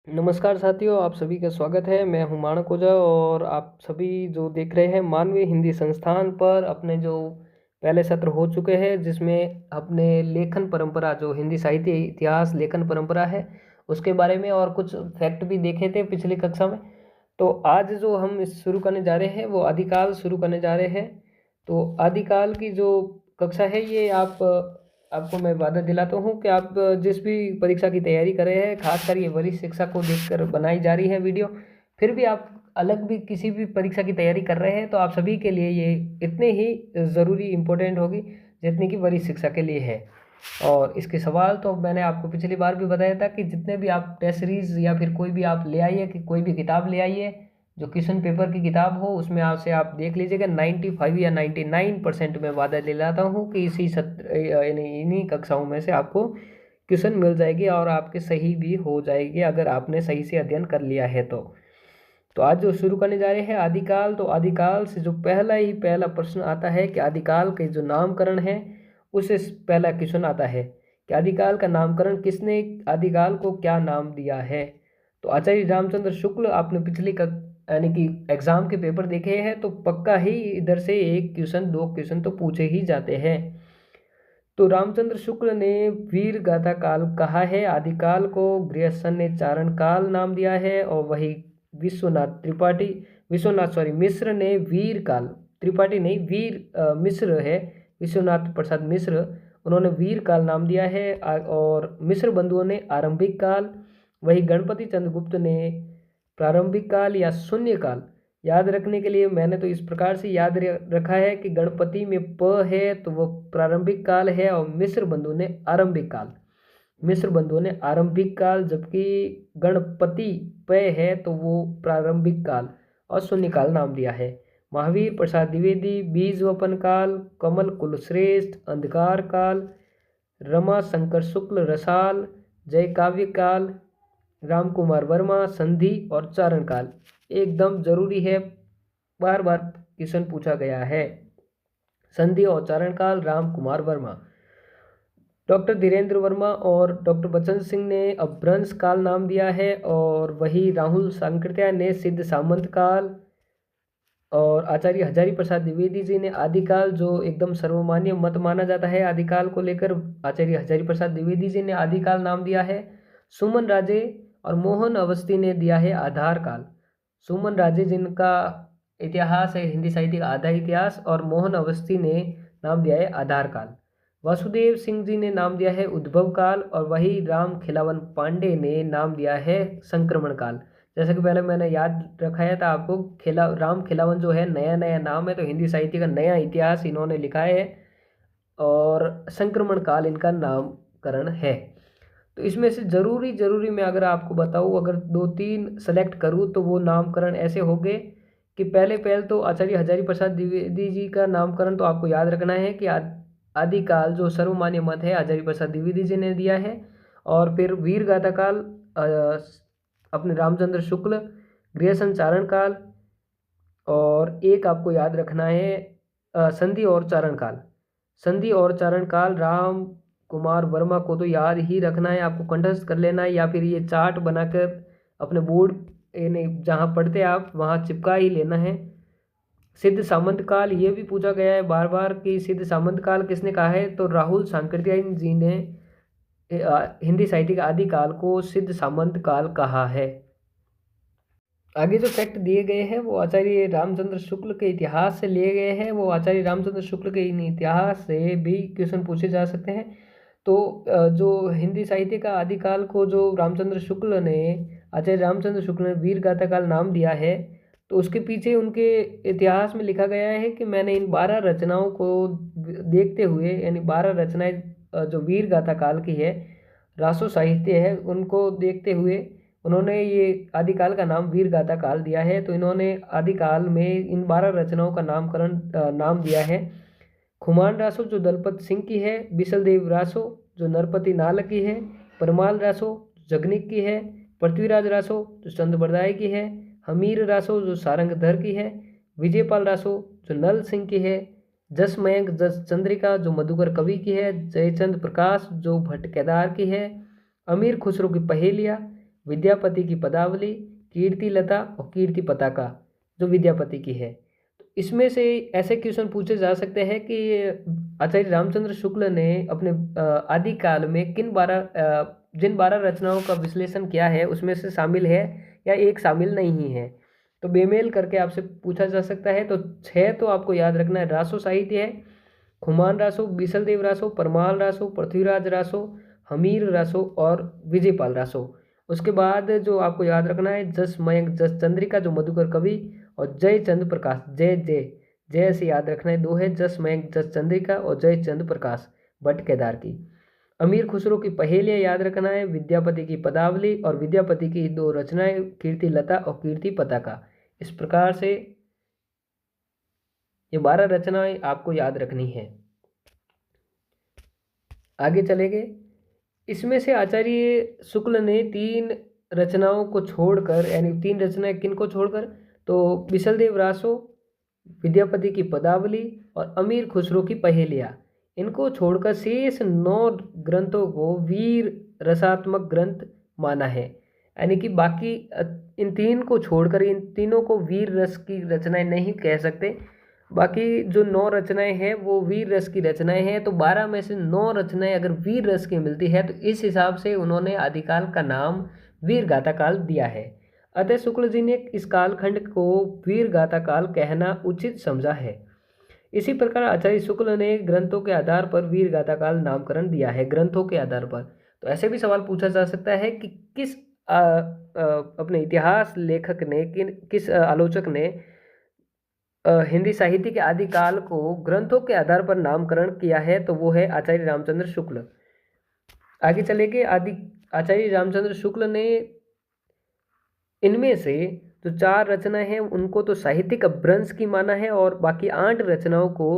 नमस्कार साथियों, आप सभी का स्वागत है। मैं हूं मानक ओझा और आप सभी जो देख रहे हैं मानवीय हिंदी संस्थान पर अपने जो पहले सत्र हो चुके हैं, जिसमें अपने लेखन परंपरा जो हिंदी साहित्य इतिहास लेखन परंपरा है उसके बारे में और कुछ फैक्ट भी देखे थे पिछली कक्षा में। तो आज जो हम इस शुरू करने जा रहे हैं वो आदिकाल शुरू करने जा रहे हैं। तो आदिकाल की जो कक्षा है ये आपको मैं वादा दिलाता हूँ कि आप जिस भी परीक्षा की तैयारी कर रहे हैं, खासकर ये वरिष्ठ शिक्षा को देखकर बनाई जा रही है वीडियो, फिर भी आप अलग भी किसी भी परीक्षा की तैयारी कर रहे हैं तो आप सभी के लिए ये इतने ही ज़रूरी इम्पोर्टेंट होगी जितनी कि वरिष्ठ शिक्षा के लिए है। और इसके सवाल तो मैंने आपको पिछली बार भी बताया था कि जितने भी आप टेस्ट सीरीज या फिर कोई भी आप ले आइए, कि कोई भी किताब ले आइए जो क्वेश्चन पेपर की किताब हो, उसमें आपसे आप देख लीजिएगा 95 या 99% में वादा दिलाता हूँ कि इसी सत्र यानी इन्हीं कक्षाओं में से आपको क्वेश्चन मिल जाएगी और आपके सही भी हो जाएगी अगर आपने सही से अध्ययन कर लिया है तो आज जो शुरू करने जा रहे हैं आदिकाल, तो आदिकाल से जो पहला प्रश्न आता है कि आदिकाल के जो नामकरण है उससे पहला क्वेश्चन आता है कि आदिकाल का नामकरण किसने, आदिकाल को क्या नाम दिया है। तो आचार्य रामचंद्र शुक्ल, आपने पिछली यानी कि एग्जाम के पेपर देखे हैं तो पक्का ही इधर से एक क्वेश्चन दो क्वेश्चन तो पूछे ही जाते हैं। तो रामचंद्र शुक्ल ने वीर गाथा काल कहा है आदिकाल को, गृहस्थ ने चारण काल नाम दिया है और वही मिश्र ने वीर काल, त्रिपाठी नहीं मिश्र है, विश्वनाथ प्रसाद मिश्र, उन्होंने वीर काल नाम दिया है। और मिश्र बंधुओं ने आरंभिक काल, वही गणपति चंद्रगुप्त ने प्रारंभिक काल या शून्य काल। याद रखने के लिए मैंने तो इस प्रकार से याद रखा है कि गणपति में प है तो वो प्रारंभिक काल है और मिश्र बंधु ने आरंभिक काल, जबकि गणपति प है तो वो प्रारंभिक काल और शून्य काल नाम दिया है। महावीर प्रसाद द्विवेदी बीज वपन काल, कमल कुलश्रेष्ठ अंधकार काल, रमा शंकर शुक्ल रसाल, जय काव्य काल, राम कुमार वर्मा संधि और चारण काल। एकदम जरूरी है, बार बार क्वेश्चन पूछा गया है। संधि और चारण काल राम कुमार वर्मा। डॉक्टर धीरेन्द्र वर्मा और डॉक्टर बचन सिंह ने अपभ्रंश काल नाम दिया है और वही राहुल सांकृत्या ने सिद्ध सामंत काल। और आचार्य हजारी प्रसाद द्विवेदी जी ने आदिकाल, जो एकदम सर्वमान्य मत माना जाता है आदिकाल को लेकर, आचार्य हजारी प्रसाद द्विवेदी जी ने आदिकाल नाम दिया है। सुमन राजे और मोहन अवस्थी ने दिया है आधार काल। सुमन राजे जिनका इतिहास है हिंदी साहित्य का आधा इतिहास, और मोहन अवस्थी ने नाम दिया है आधार काल। वासुदेव सिंह जी ने नाम दिया है उद्भव काल और वही राम खिलावन पांडे ने नाम दिया है संक्रमण काल। जैसे कि पहले मैंने याद रखाया था आपको, राम खिलावन जो है नया नया नाम है, तो हिंदी साहित्य का नया इतिहास इन्होंने लिखा है और संक्रमण काल इनका नामकरण है। तो इसमें से जरूरी मैं अगर आपको बताऊं, अगर 2-3 सेलेक्ट करूं तो वो नामकरण ऐसे हो गए कि पहले तो आचार्य हजारी प्रसाद द्विवेदी जी का नामकरण तो आपको याद रखना है कि आदिकाल जो सर्वमान्य मत है आचार्य प्रसाद द्विवेदी जी ने दिया है। और फिर वीर गाथा काल अपने रामचंद्र शुक्ल, गृह संचारण काल, और एक आपको याद रखना है संधि और चारण काल। संधि और चारण काल राम कुमार वर्मा को तो याद ही रखना है, आपको कंठस्थ कर लेना है, या फिर ये चार्ट बनाकर अपने बोर्ड यानी जहाँ पढ़ते आप वहाँ चिपका ही लेना है। सिद्ध सामंत काल ये भी पूछा गया है बार बार कि सिद्ध सामंत काल किसने कहा है, तो राहुल सांकृत्यायन जी ने हिंदी साहित्य के आदिकाल को सिद्ध सामंत काल कहा है। आगे जो फैक्ट दिए गए हैं वो आचार्य रामचंद्र शुक्ल के इतिहास से लिए गए हैं, वो आचार्य रामचंद्र शुक्ल के इन इतिहास से भी क्वेश्चन पूछे जा सकते हैं। तो जो हिंदी साहित्य का आदिकाल को जो आचार्य रामचंद्र शुक्ल ने वीर गाथा काल नाम दिया है, तो उसके पीछे उनके इतिहास में लिखा गया है कि मैंने इन 12 रचनाओं को देखते हुए, यानी 12 रचनाएं जो वीर गाथा काल की है, रासो साहित्य है, उनको देखते हुए उन्होंने ये आदिकाल का नाम वीर गाथा काल दिया है। तो इन्होंने आदिकाल में इन 12 रचनाओं का नाम दिया है। खुमान रासो जो दलपत सिंह की है, बिसल देव रासो जो नरपति नाल की है, परमाल रासो जगनिक की है, पृथ्वीराज रासो जो चंद्रबरदाई की है, हमीर रासो जो सारंगधर की है, विजयपाल रासो जो नल सिंह की है, जस मयंक जस चंद्रिका जो मधुकर कवि की है, जयचंद प्रकाश जो भट्ट केदार की है, अमीर खुसरो की पहेलिया, विद्यापति की पदावली, कीर्ति लता और कीर्ति पताका जो विद्यापति की है। तो इसमें से ऐसे क्वेश्चन पूछे जा सकते हैं कि आचार्य रामचंद्र शुक्ल ने अपने आदि काल में जिन 12 रचनाओं का विश्लेषण किया है उसमें से शामिल है या एक शामिल नहीं है। तो बेमेल करके आपसे पूछा जा सकता है। तो 6 तो आपको याद रखना है। रासो साहित्य है, खुमान रासो, बीसलदेव रासो, परमाल रासो, पृथ्वीराज रासो, हमीर रासो और विजयपाल रासो। उसके बाद जो आपको याद रखना है, जस मयंक जस चंद्रिका जो मधुकर कवि, और जय चंद प्रकाश, जय जय जय से याद रखना है। 2 है, जस मयंक जस चंद्रिका और जय चंद प्रकाश भट्ट केदार की। अमीर खुसरो की पहेलियाँ याद रखना है, विद्यापति की पदावली और विद्यापति की 2 रचनाएं कीर्ति लता और कीर्ति पताका। इस प्रकार से ये 12 रचनाएं आपको याद रखनी है। आगे चलेंगे। इसमें से आचार्य शुक्ल ने 3 रचनाओं को छोड़कर, यानी 3 रचनाएं किन को छोड़कर, तो बिसलदेव रासो, विद्यापति की पदावली और अमीर खुसरो की पहेलियाँ, इनको छोड़कर शेष 9 ग्रंथों को वीर रसात्मक ग्रंथ माना है। यानी कि बाकी इन 3 को छोड़कर इन तीनों को वीर रस की रचनाएं नहीं कह सकते। बाकी जो 9 रचनाएं हैं वो वीर रस की रचनाएं हैं। तो 12 में से 9 रचनाएं अगर वीर रस की मिलती है तो इस हिसाब से उन्होंने आदिकाल का नाम वीर गाथा काल दिया है। अतः शुक्ल जी ने इस कालखंड को वीर गाथा काल कहना उचित समझा है। इसी प्रकार आचार्य शुक्ल ने ग्रंथों के आधार पर वीर गाथा काल नामकरण दिया है, ग्रंथों के आधार पर। तो ऐसे भी सवाल पूछा जा सकता है कि किस अपने इतिहास लेखक ने, किस आलोचक ने हिंदी साहित्य के आदिकाल को ग्रंथों के आधार पर नामकरण किया है, तो वो है आचार्य रामचंद्र शुक्ल। आगे चलेंगे। आचार्य रामचंद्र शुक्ल ने इनमें से जो 4 रचनाएं हैं उनको तो साहित्यिक अपभ्रंश की माना है और बाकी 8 रचनाओं को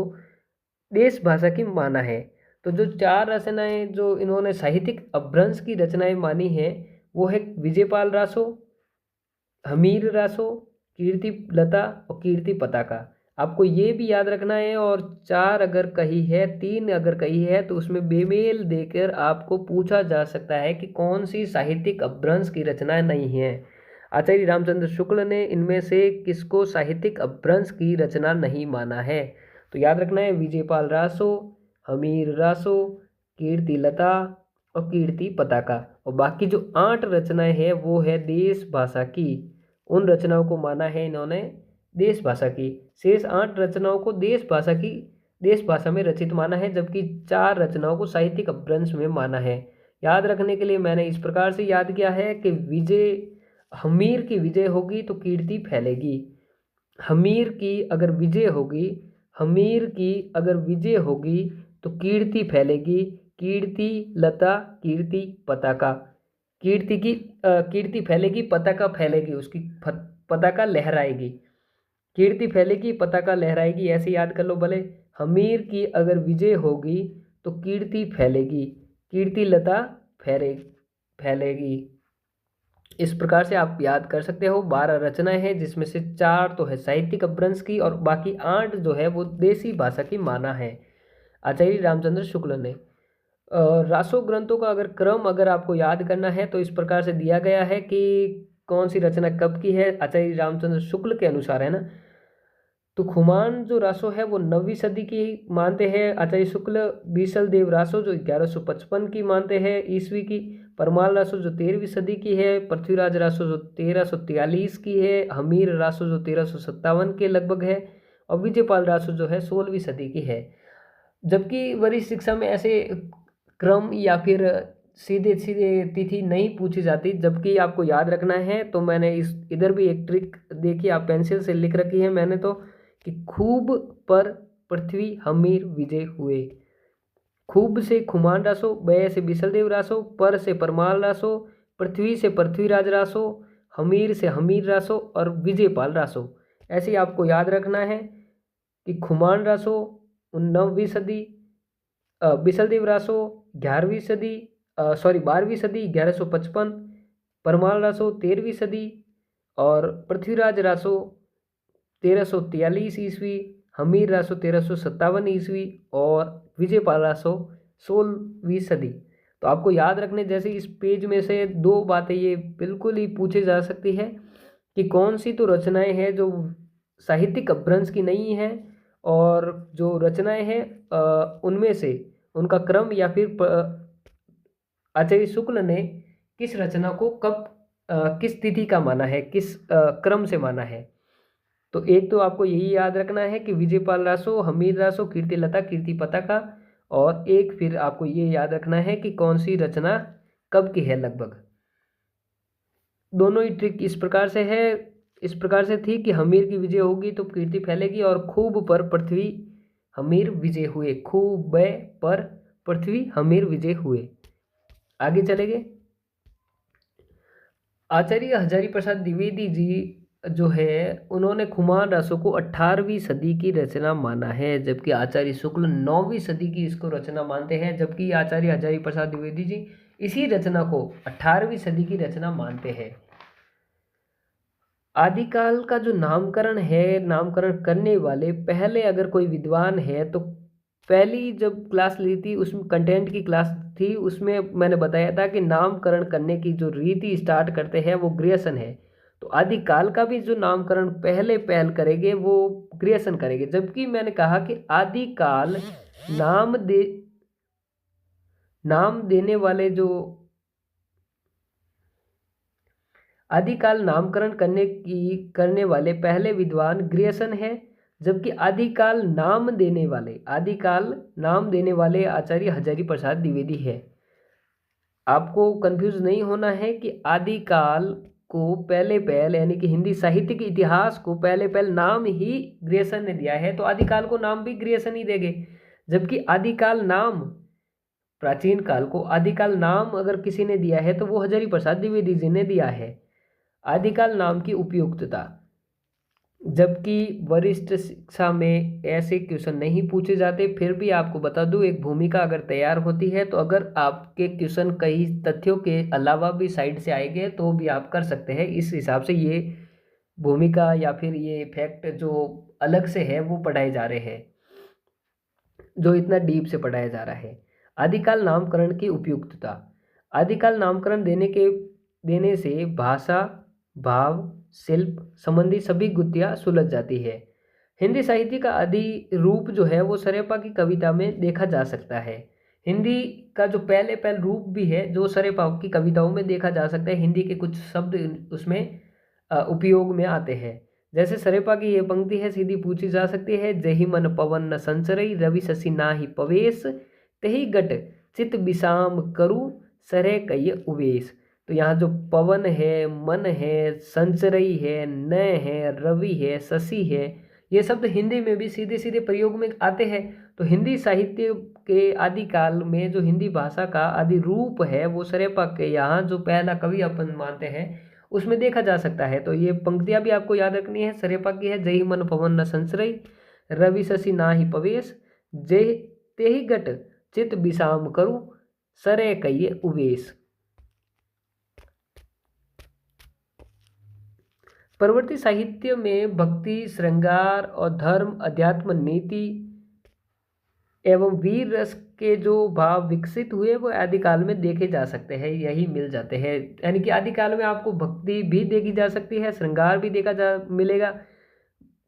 देश भाषा की माना है। तो जो 4 रचनाएं जो इन्होंने साहित्यिक अपभ्रंश की रचनाएं मानी है वो है विजयपाल रासो, हमीर रासो, कीर्ति लता और कीर्ति पताका। आपको ये भी याद रखना है। और 4 अगर कही है, 3 अगर कही है तो उसमें बेमेल देकर आपको पूछा जा सकता है कि कौन सी साहित्यिक अपभ्रंश की रचनाएं नहीं है। आचार्य रामचंद्र शुक्ल ने इनमें से किसको साहित्यिक अपभ्रंश की रचना नहीं माना है। तो याद रखना है, विजयपाल रासो, हमीर रासो, कीर्ति लता और कीर्ति पताका। और बाकी जो 8 रचनाएं हैं वो है देश भाषा की। उन रचनाओं को माना है इन्होंने देश भाषा की। शेष 8 रचनाओं को देश भाषा में रचित माना है, जबकि 4 रचनाओं को साहित्यिक अपभ्रंश में माना है। याद रखने के लिए मैंने इस प्रकार से याद किया है कि हमीर की विजय होगी तो कीर्ति फैलेगी। हमीर की अगर विजय होगी तो कीर्ति फैलेगी। कीर्ति लता, कीर्ति पताका। कीर्ति फैलेगी, पताका फैलेगी, उसकी पताका लहराएगी। कीर्ति फैलेगी, पताका लहराएगी, ऐसे याद कर लो भले। हमीर की अगर विजय होगी तो कीर्ति फैलेगी, कीर्ति लता फैलेगी। इस प्रकार से आप याद कर सकते हो। 12 रचनाएं हैं जिसमें से 4 तो है साहित्यिक अपभ्रंश की और बाकी 8 जो है वो देसी भाषा की माना है आचार्य रामचंद्र शुक्ल ने। रासो ग्रंथों का अगर आपको याद करना है तो इस प्रकार से दिया गया है कि कौन सी रचना कब की है, आचार्य रामचंद्र शुक्ल के अनुसार, है ना। तो खुमान जो रासो है वो 9वीं सदी की मानते हैं आचार्य शुक्ल। बीसलदेव रासो जो 1155 की मानते हैं ईस्वी की। परमाल रासो जो 13वीं सदी की है। पृथ्वीराज रासो जो 1343 की है। हमीर रासो जो 1357 के लगभग है। और विजयपाल रासो जो है 16वीं सदी की है। जबकि वरिष्ठ शिक्षा में ऐसे क्रम या फिर सीधे तिथि नहीं पूछी जाती, जबकि आपको याद रखना है। तो मैंने इधर भी एक ट्रिक देखी, आप पेंसिल से लिख रखी है मैंने तो, कि खूब पर पृथ्वी हमीर विजय हुए। खूब से खुमान रासो, बय से बिसलदेव रासो, पर से परमाल रासो, पृथ्वी से पृथ्वीराज रासो, हमीर से हमीर रासो और विजयपाल रासो। ऐसे आपको याद रखना है कि खुमान रासो 9वीं सदी, बिसलदेव रासो 12वीं सदी 1155, परमाल रासो 13वीं सदी और पृथ्वीराज रासो 1343 ईस्वी, हमीर रासो 1357 ईस्वी और विजयपाल रासो 16वीं सदी। तो आपको याद रखने जैसे इस पेज में से दो बातें ये बिल्कुल ही पूछी जा सकती है कि कौन सी तो रचनाएं हैं जो साहित्यिक अपभ्रंश की नहीं है, और जो रचनाएं हैं उनमें से उनका क्रम या फिर आचार्य शुक्ल ने किस रचना को कब किस तिथि का माना है, किस क्रम से माना है। तो एक तो आपको यही याद रखना है कि विजयपाल रासो, हमीर रासो, कीर्तिलता, कीर्ति पताका, और एक फिर आपको ये याद रखना है कि कौन सी रचना कब की है लगभग। दोनों ही ट्रिक इस प्रकार से थी कि हमीर की विजय होगी तो कीर्ति फैलेगी, और खूब पर पृथ्वी हमीर विजय हुए, खूब पर पृथ्वी हमीर विजय हुए। आगे चलेंगे। आचार्य हजारी प्रसाद द्विवेदी जी जो है उन्होंने खुमान रासो को 18वीं सदी की रचना माना है, जबकि आचार्य शुक्ल 9वीं सदी की इसको रचना मानते हैं, जबकि आचार्य हजारी प्रसाद द्विवेदी जी इसी रचना को 18वीं सदी की रचना मानते हैं। आदिकाल का जो नामकरण है, नामकरण करने वाले पहले अगर कोई विद्वान है, तो पहली जब क्लास ली थी उसमें कंटेंट की क्लास थी, उसमें मैंने बताया था कि नामकरण करने की जो रीति स्टार्ट करते हैं वो ग्रियर्सन है। तो आदिकाल का भी जो नामकरण पहल करेंगे वो ग्रियर्सन करेंगे, जबकि मैंने कहा कि आदिकाल नाम देने वाले जो आदिकाल नामकरण करने वाले पहले विद्वान ग्रियर्सन है, जबकि आदिकाल नाम देने वाले आचार्य हजारी प्रसाद द्विवेदी है। आपको कंफ्यूज नहीं होना है कि आदिकाल को पहल यानी कि हिंदी साहित्य के इतिहास को पहल नाम ही ग्रियर्सन ने दिया है, तो आदिकाल को नाम भी ग्रियर्सन ही देंगे। जबकि आदिकाल नाम, प्राचीन काल को आदिकाल नाम अगर किसी ने दिया है तो वो हजारी प्रसाद द्विवेदी जी ने दिया है। आदिकाल नाम की उपयुक्तता, जबकि वरिष्ठ शिक्षा में ऐसे क्वेश्चन नहीं पूछे जाते, फिर भी आपको बता दूं एक भूमिका अगर तैयार होती है तो अगर आपके क्वेश्चन कई तथ्यों के अलावा भी साइड से आएंगे तो भी आप कर सकते हैं। इस हिसाब से ये भूमिका या फिर ये फैक्ट जो अलग से है वो पढ़ाए जा रहे हैं, जो इतना डीप से पढ़ाया जा रहा है। आदिकाल नामकरण की उपयुक्तता, आदिकाल नामकरण देने से भाषा, भाव, शिल्प संबंधी सभी गुत्थियां सुलझ जाती है। हिंदी साहित्य का आदि रूप जो है वो सरेपा की कविता में देखा जा सकता है। हिंदी का जो पहल रूप भी है जो सरेपा की कविताओं में देखा जा सकता है। हिंदी के कुछ शब्द उसमें उपयोग में आते हैं। जैसे सरेपा की ये पंक्ति है, सीधी पूछी जा सकती है, जही मन पवन न संचरई, रवि शशि नाही पवेश, तेहि गट चित विषाम करु, सरे कय उवेश। तो यहाँ जो पवन है, मन है, संचरई है, न है, रवि है, शशि है, ये शब्द हिंदी में भी सीधे सीधे प्रयोग में आते हैं। तो हिंदी साहित्य के आदिकाल में जो हिंदी भाषा का आदि रूप है वो सरेपा के यहाँ जो पहला कवि अपन मानते हैं उसमें देखा जा सकता है। तो ये पंक्तियाँ भी आपको याद रखनी है। सरेपा की है, जही मन पवन न संचरई, रवि शशि नाही पवेश, जय तेहि गट चित विषाम करु, सरे कय उवेश। प्रवृत्ति साहित्य में भक्ति, श्रृंगार और धर्म, अध्यात्म, नीति एवं वीर रस के जो भाव विकसित हुए वो आदिकाल में देखे जा सकते हैं, यही मिल जाते हैं। यानी कि आदिकाल में आपको भक्ति भी देखी जा सकती है, श्रृंगार भी मिलेगा,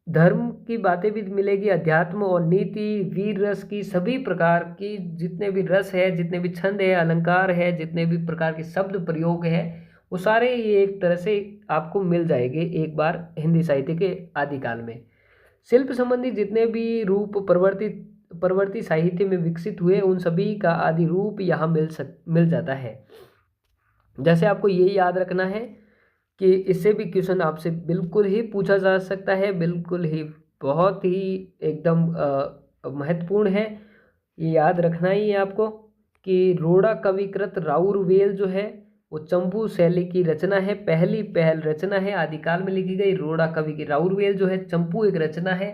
धर्म की बातें भी मिलेगी, अध्यात्म और नीति, वीर रस की सभी प्रकार की जितने भी रस है, जितने भी छंद है, अलंकार है, जितने भी प्रकार के शब्द प्रयोग है वो सारे ये एक तरह से आपको मिल जाएंगे एक बार हिंदी साहित्य के आदिकाल में। शिल्प संबंधी जितने भी रूप प्रवृत्ति साहित्य में विकसित हुए उन सभी का आदि रूप यहाँ मिल जाता है। जैसे आपको ये याद रखना है कि इससे भी क्वेश्चन आपसे बिल्कुल ही पूछा जा सकता है, बिल्कुल ही बहुत ही एकदम महत्वपूर्ण है। ये याद रखना ही है आपको कि रोड़ा कविकृत राउरवेल जो है वो चंपू शैली की रचना है, पहल रचना है आदिकाल में लिखी गई। रोड़ा कवि की राउरवेल जो है चंपू एक रचना है।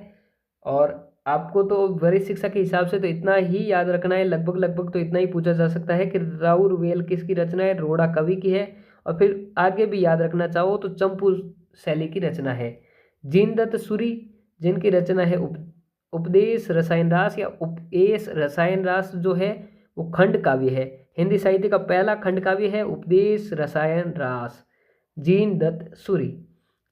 और आपको तो वरिष्ठ शिक्षा के हिसाब से तो इतना ही याद रखना है, लगभग तो इतना ही पूछा जा सकता है कि राउरवेल किसकी रचना है, रोड़ा कवि की है। और फिर आगे भी याद रखना चाहो तो चंपू शैली की रचना है। जीनदत्त सूरी जिनकी रचना है उपदेश रसायन रास या उपदेश रसायन रास जो है वो खंड काव्य है। हिंदी साहित्य का पहला खंड काव्य है उपदेश रसायन रास, जीन दत्त सूरी।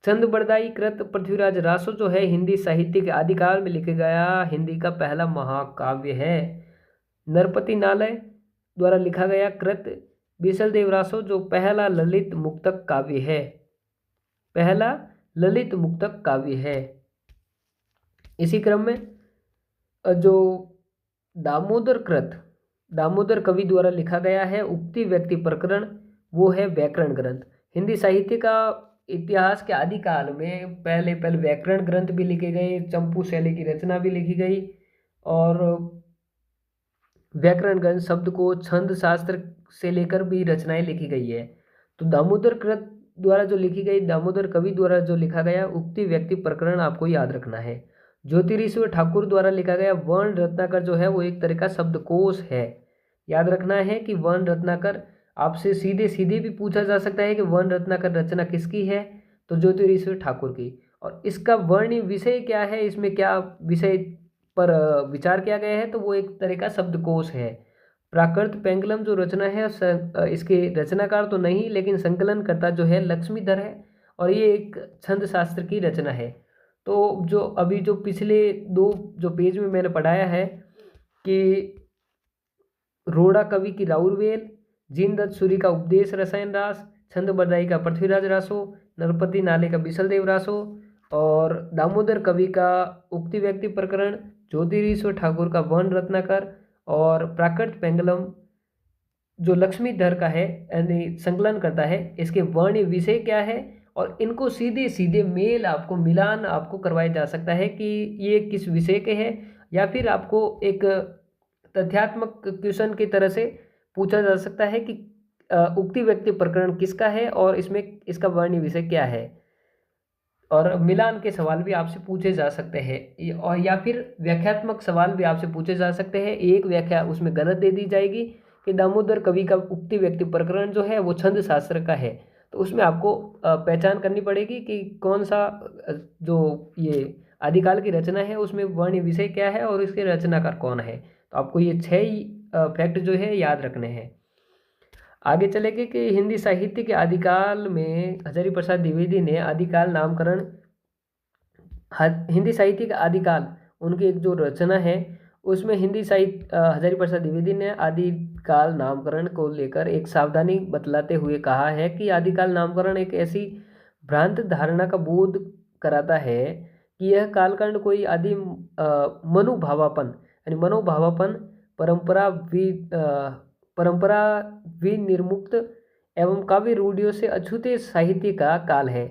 छंद बरदाई कृत पृथ्वीराज रासो जो है हिंदी साहित्य के आदिकाल में लिखा गया हिंदी का पहला महाकाव्य है। नरपति नालय द्वारा लिखा गया कृत बीसल देव रासो जो पहला ललित मुक्तक काव्य है, पहला ललित मुक्तक काव्य है। इसी क्रम में जो दामोदर कृत दामोदर कवि द्वारा लिखा गया है उक्ति व्यक्ति प्रकरण, वो है व्याकरण ग्रंथ। हिंदी साहित्य का इतिहास के आदिकाल में पहले व्याकरण ग्रंथ भी लिखे गए, चंपू शैली की रचना भी लिखी गई और व्याकरण ग्रंथ शब्द को छंद शास्त्र से लेकर भी रचनाएं लिखी गई है। तो दामोदर कृत द्वारा जो लिखी गई, दामोदर कवि द्वारा जो लिखा गया उक्ति व्यक्ति प्रकरण आपको याद रखना है। ज्योतिरीश्वर ठाकुर द्वारा लिखा गया वर्ण रत्नाकर जो है वो एक तरह का शब्दकोश है। याद रखना है कि वर्ण रत्नाकर आपसे सीधे सीधे भी पूछा जा सकता है कि वर्ण रत्नाकर रचना किसकी है, तो ज्योतिरीश्वर ठाकुर की। और इसका वर्णीय विषय क्या है, इसमें क्या विषय पर विचार किया गया है, तो वो एक तरह का शब्दकोश है। प्राकृत पेंगलम जो रचना है इसके रचनाकार तो नहीं लेकिन संकलनकर्ता जो है लक्ष्मीधर है और ये एक छंद शास्त्र की रचना है। तो जो अभी जो पिछले 2 जो पेज में मैंने पढ़ाया है कि रोड़ा कवि की राउरवेल, जीनदत्त सूरी का उपदेश रसायन रास, छंद बरदाई का पृथ्वीराज रासो, नरपति नाले का बिसल देव रासो और दामोदर कवि का उक्ति व्यक्ति प्रकरण, ज्योतिरीश्वर ठाकुर का वर्ण रत्नाकर और प्राकृत पेंगलम जो लक्ष्मीधर का है यानी संकलन करता है, इसके वर्णीय विषय क्या है और इनको सीधे सीधे मेल आपको मिलान आपको करवाया जा सकता है कि ये किस विषय के हैं, या फिर आपको एक तथ्यात्मक क्वेश्चन की तरह से पूछा जा सकता है कि उक्ति व्यक्ति प्रकरण किसका है और इसमें इसका वर्णीय विषय क्या है। और मिलान के सवाल भी आपसे पूछे जा सकते हैं और या फिर व्याख्यात्मक सवाल भी आपसे पूछे जा सकते हैं। एक व्याख्या उसमें गलत दे दी जाएगी कि दामोदर कवि का उक्ति व्यक्ति प्रकरण जो है वो छंद शास्त्र का है, तो उसमें आपको पहचान करनी पड़ेगी कि कौन सा जो ये आदिकाल की रचना है उसमें वर्णीय विषय क्या है और इसके रचनाकार कौन है। तो आपको ये 6 फैक्ट जो है याद रखने हैं। आगे चलेंगे कि हिंदी साहित्य के आदिकाल में हजारी प्रसाद द्विवेदी ने आदिकाल नामकरण, हिंदी साहित्य का आदिकाल उनकी एक जो रचना है उसमें हिंदी साहित्य हजारी प्रसाद द्विवेदी ने आदिकाल नामकरण को लेकर एक सावधानी बतलाते हुए कहा है कि आदिकाल नामकरण एक ऐसी भ्रांत धारणा का बोध कराता है कि यह कालखंड कोई आदि मनोभावापन यानी मनोभावापन परंपरा विनिर्मुक्त एवं काव्य रूढ़ियों से अछूते साहित्य का काल है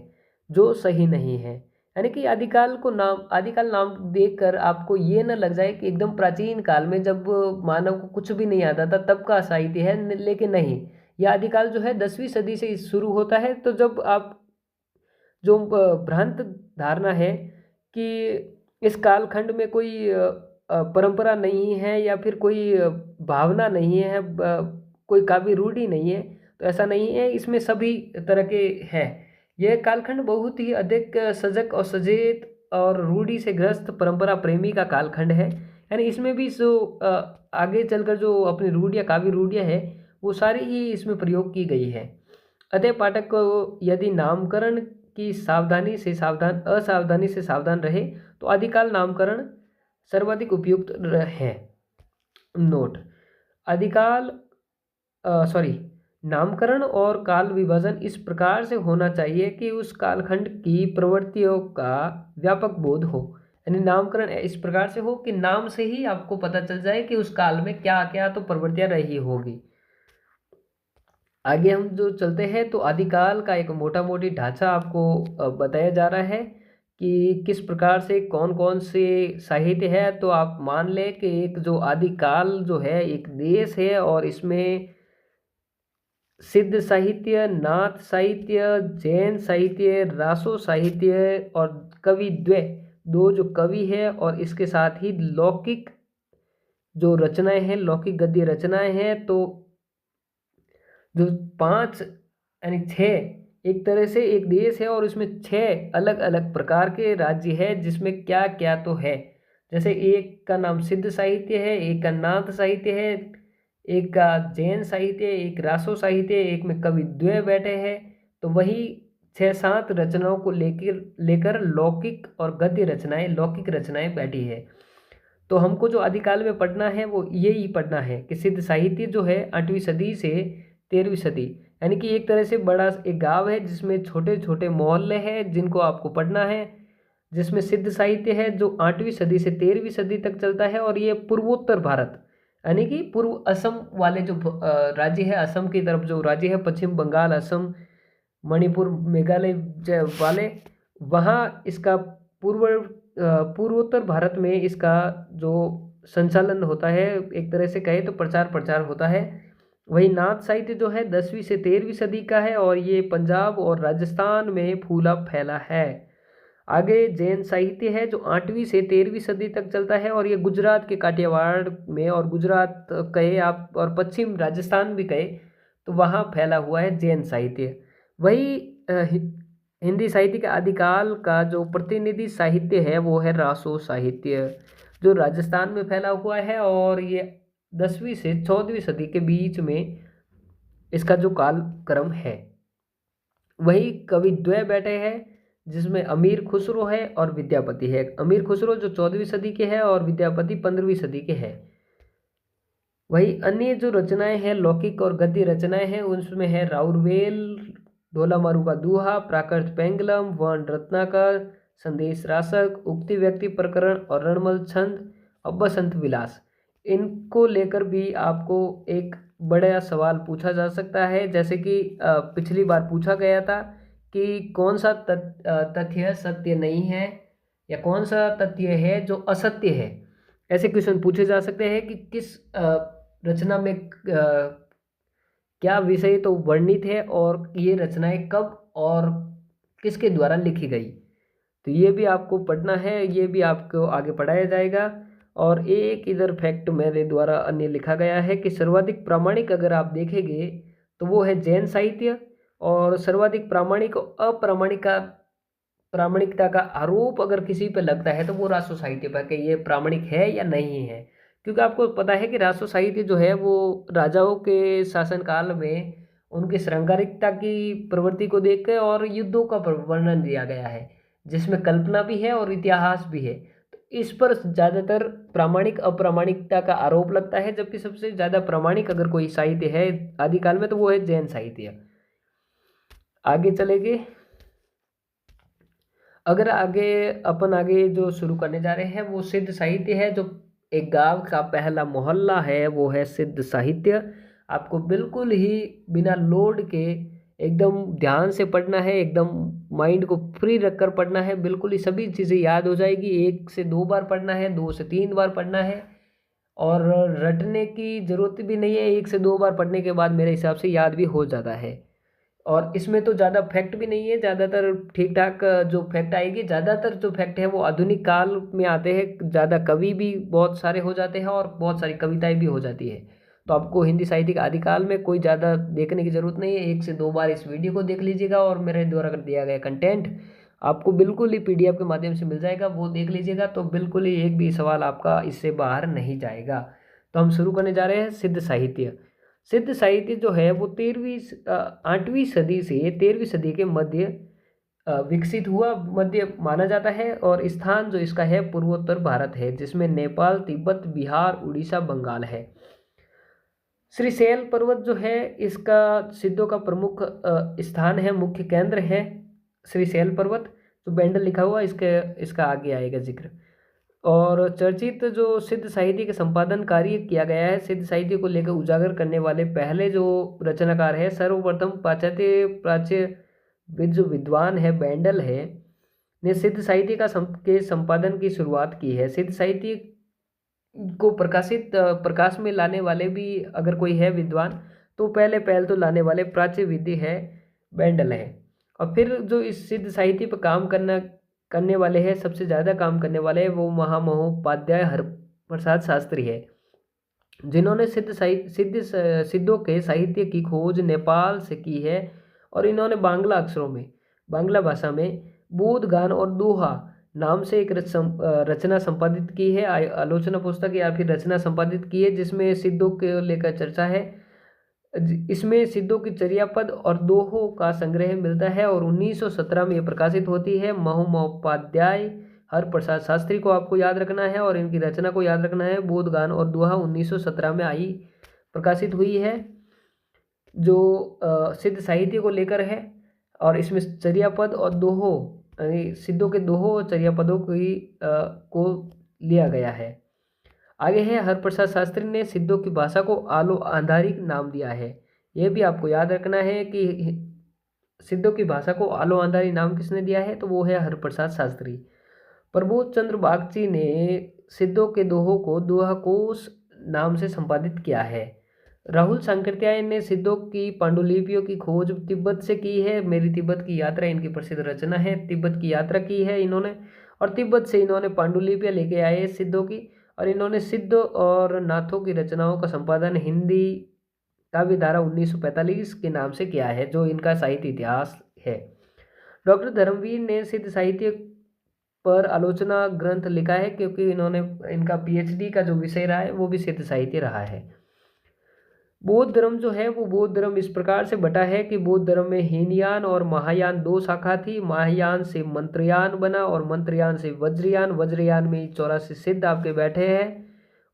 जो सही नहीं है। यानी कि आदिकाल नाम देखकर आपको ये न लग जाए कि एकदम प्राचीन काल में जब मानव को कुछ भी नहीं आता था तब का साहित्य है, लेकिन नहीं, यह आदिकाल जो है 10वीं सदी से शुरू होता है। तो जब आप जो भ्रांत धारणा है कि इस कालखंड में कोई परंपरा नहीं है या फिर कोई भावना नहीं है, कोई काव्य रूढ़ि नहीं है, तो ऐसा नहीं है, इसमें सभी तरह के हैं। यह कालखंड बहुत ही अधिक सजग और सचेत और रूढ़ि से ग्रस्त परंपरा प्रेमी का कालखंड है। यानी इसमें भी जो आगे चलकर जो अपनी रूढ़ियाँ काव्य रूढ़ियाँ है वो सारी ही इसमें प्रयोग की गई है। अतः पाठक को यदि नामकरण की असावधानी से सावधान रहे तो आदिकाल नामकरण सर्वाधिक उपयुक्त है। नोट, नामकरण और काल विभाजन इस प्रकार से होना चाहिए कि उस कालखंड की प्रवृत्तियों का व्यापक बोध हो। यानी नामकरण इस प्रकार से हो कि नाम से ही आपको पता चल जाए कि उस काल में क्या क्या तो प्रवृत्तियां रही होगी। आगे हम जो चलते हैं तो आदिकाल का एक मोटा मोटी ढांचा आपको बताया जा रहा है कि किस प्रकार से कौन कौन से साहित्य है। तो आप मान लें कि एक जो आदिकाल जो है एक देश है और इसमें सिद्ध साहित्य, नाथ साहित्य, जैन साहित्य, रासो साहित्य और कवि दो जो कवि है और इसके साथ ही लौकिक जो रचनाएं हैं, लौकिक गद्य रचनाएं हैं। तो जो 5 यानी 6 एक तरह से एक देश है और इसमें 6 अलग अलग प्रकार के राज्य है जिसमें क्या क्या तो है। जैसे एक का नाम सिद्ध साहित्य है, एक का नाथ साहित्य है, एक का जैन साहित्य, एक रासो साहित्य, एक में कवि द्वय बैठे हैं। तो वही 6-7 रचनाओं को लेकर लौकिक और गद्य रचनाएं, लौकिक रचनाएं बैठी है। तो हमको जो आदिकाल में पढ़ना है वो यही पढ़ना है कि सिद्ध साहित्य जो है 8वीं सदी से 13वीं सदी, यानी कि एक तरह से बड़ा एक गांव है जिसमें छोटे छोटे मोहल्ले हैं जिनको आपको पढ़ना है, जिसमें सिद्ध साहित्य है जो 8वीं सदी से 13वीं सदी तक चलता है। और ये पूर्वोत्तर भारत, यानी कि पूर्व असम वाले जो राज्य है, असम की तरफ जो राज्य है, पश्चिम बंगाल, असम, मणिपुर, मेघालय वाले, वहाँ इसका पूर्वोत्तर भारत में इसका जो संचालन होता है, एक तरह से कहे तो प्रचार प्रचार होता है। वही नाथ साहित्य जो है 10वीं से 13वीं सदी का है और ये पंजाब और राजस्थान में फूला फैला है। आगे जैन साहित्य है जो 8वीं से 13वीं सदी तक चलता है और ये गुजरात के काठियावाड़ में, और गुजरात कहे आप और पश्चिम राजस्थान भी कहे तो वहाँ फैला हुआ है जैन साहित्य। वही हिंदी साहित्य के आदिकाल का जो प्रतिनिधि साहित्य है वो है रासो साहित्य, जो राजस्थान में फैला हुआ है और ये 10वीं से 14वीं सदी के बीच में इसका जो कालक्रम है। वही कवि द्वय बैठे हैं जिसमें अमीर खुसरो है और विद्यापति है। अमीर खुसरो जो 14वीं सदी के हैं और विद्यापति 15वीं सदी के हैं। वही अन्य जो रचनाएं हैं, लौकिक और गद्य रचनाएं हैं, उनमें है राउरवेल, ढोला मारू का दूहा, प्राकृत पेंगलम, वर्ण रत्नाकर, संदेश रासक, उक्ति व्यक्ति प्रकरण और रणमल छंद और बसंत विलास। इनको लेकर भी आपको एक बड़ा सवाल पूछा जा सकता है, जैसे कि पिछली बार पूछा गया था कि कौन सा तथ्य सत्य नहीं है या कौन सा तथ्य है जो असत्य है। ऐसे क्वेश्चन पूछे जा सकते हैं कि किस रचना में क्या विषय तो वर्णित है और ये रचनाएं कब और किसके द्वारा लिखी गई। तो ये भी आपको पढ़ना है, ये भी आपको आगे पढ़ाया जाएगा। और एक इधर फैक्ट मेरे द्वारा अन्य लिखा गया है कि सर्वाधिक प्रामाणिक अगर आप देखेंगे तो वो है जैन साहित्य, और सर्वाधिक प्रामाणिक प्रामाणिकता का आरोप अगर किसी पे लगता है तो वो रासो साहित्य पर कि ये प्रामाणिक है या नहीं है। क्योंकि आपको पता है कि रासो साहित्य जो है वो राजाओं के शासनकाल में उनकी श्रृंगारिकता की प्रवृत्ति को देख के और युद्धों का वर्णन दिया गया है, जिसमें कल्पना भी है और इतिहास भी है। तो इस पर ज़्यादातर प्रामाणिक अप्रामाणिकता का आरोप लगता है, जबकि सबसे ज़्यादा प्रामाणिक अगर कोई साहित्य है आदिकाल में तो वो है जैन साहित्य। आगे चलेंगे, अगर आगे जो शुरू करने जा रहे हैं वो सिद्ध साहित्य है। जो एक गांव का पहला मोहल्ला है वो है सिद्ध साहित्य। आपको बिल्कुल ही बिना लोड के एकदम ध्यान से पढ़ना है, एकदम माइंड को फ्री रखकर पढ़ना है, बिल्कुल ही सभी चीज़ें याद हो जाएगी। 1 से 2 बार पढ़ना है, 2 से 3 बार पढ़ना है, और रटने की ज़रूरत भी नहीं है। 1 से 2 बार पढ़ने के बाद मेरे हिसाब से याद भी हो जाता है। और इसमें तो ज़्यादा फैक्ट भी नहीं है, ज़्यादातर ठीक ठाक जो फैक्ट आएगी, ज़्यादातर जो फैक्ट है वो आधुनिक काल में आते हैं। ज़्यादा कवि भी बहुत सारे हो जाते हैं और बहुत सारी कविताएं भी हो जाती है। तो आपको हिंदी साहित्य के आदिकाल में कोई ज़्यादा देखने की ज़रूरत नहीं है। 1 से 2 बार इस वीडियो को देख लीजिएगा और मेरे द्वारा कर दिया गया कंटेंट आपको बिल्कुल ही PDF के माध्यम से मिल जाएगा, वो देख लीजिएगा। तो बिल्कुल ही एक भी सवाल आपका इससे बाहर नहीं जाएगा। तो हम शुरू करने जा रहे हैं सिद्ध साहित्य। सिद्ध साहित्य जो है वो 8वीं सदी से 13वीं सदी के मध्य विकसित हुआ, मध्य माना जाता है। और स्थान जो इसका है पूर्वोत्तर भारत है, जिसमें नेपाल, तिब्बत, बिहार, उड़ीसा, बंगाल है। श्रीशैल पर्वत जो है इसका सिद्धों का प्रमुख स्थान है, मुख्य केंद्र है श्रीशैल पर्वत। जो बैंडल लिखा हुआ इसका आगे आएगा जिक्र। और चर्चित जो सिद्ध साहित्य के संपादन कार्य किया गया है, सिद्ध साहित्य को लेकर उजागर करने वाले पहले जो रचनाकार है, सर्वप्रथम पाश्चात्य प्राच्य जो विद्वान है बैंडल है, ने सिद्ध साहित्य के संपादन की शुरुआत की है। सिद्ध साहित्य को प्रकाश में लाने वाले भी अगर कोई है विद्वान तो पहले तो लाने वाले प्राच्य विधि है बैंडल है। और फिर जो इस सिद्ध साहित्य पर काम करने वाले हैं, सबसे ज़्यादा काम करने वाले हैं वो महामहोपाध्याय हरप्रसाद शास्त्री है, जिन्होंने सिद्धों के साहित्य की खोज नेपाल से की है। और इन्होंने बांग्ला भाषा में बोध गान और दोहा नाम से एक रचना संपादित की है। आलोचना पुस्तक या फिर रचना संपादित की है जिसमें सिद्धों के लेकर चर्चा है। इसमें सिद्धों की चर्यापद और दोहों का संग्रह मिलता है और 1917 में ये प्रकाशित होती है। महोपाध्याय हरप्रसाद शास्त्री को आपको याद रखना है और इनकी रचना को याद रखना है। बोधगान और दोहा 1917 में आई प्रकाशित हुई है, जो सिद्ध साहित्य को लेकर है। और इसमें चर्यापद और दोहों यानी सिद्धों के दोहों और चर्यापदों को लिया गया है। आगे है, हरप्रसाद शास्त्री ने सिद्धों की भाषा को आलो आंधारिक नाम दिया है। यह भी आपको याद रखना है कि सिद्धों की भाषा को आलो आंधारी नाम किसने दिया है, तो वो है हरप्रसाद शास्त्री। प्रबोध चंद्र बागची ने सिद्धों के दोहों को दोहाकोश नाम से संपादित किया है। राहुल सांकृत्यायन ने सिद्धों की पांडुलिपियों की खोज तिब्बत से की है। मेरी तिब्बत की यात्रा इनकी प्रसिद्ध रचना है। तिब्बत की यात्रा की है इन्होंने और तिब्बत से इन्होंने पांडुलिपियाँ लेके आए सिद्धों की, और इन्होंने सिद्ध और नाथों की रचनाओं का संपादन हिंदी काव्य धारा 1945 के नाम से किया है, जो इनका साहित्य इतिहास है। डॉक्टर धर्मवीर ने सिद्ध साहित्य पर आलोचना ग्रंथ लिखा है, क्योंकि इन्होंने इनका पीएचडी का जो विषय रहा है वो भी सिद्ध साहित्य रहा है। बौद्ध धर्म जो है वो बौद्ध धर्म इस प्रकार से बटा है कि बौद्ध धर्म में हीनयान और महायान दो शाखा थी। महायान से मंत्रयान बना और मंत्रयान से वज्रयान। वज्रयान में 84 सिद्ध आपके बैठे हैं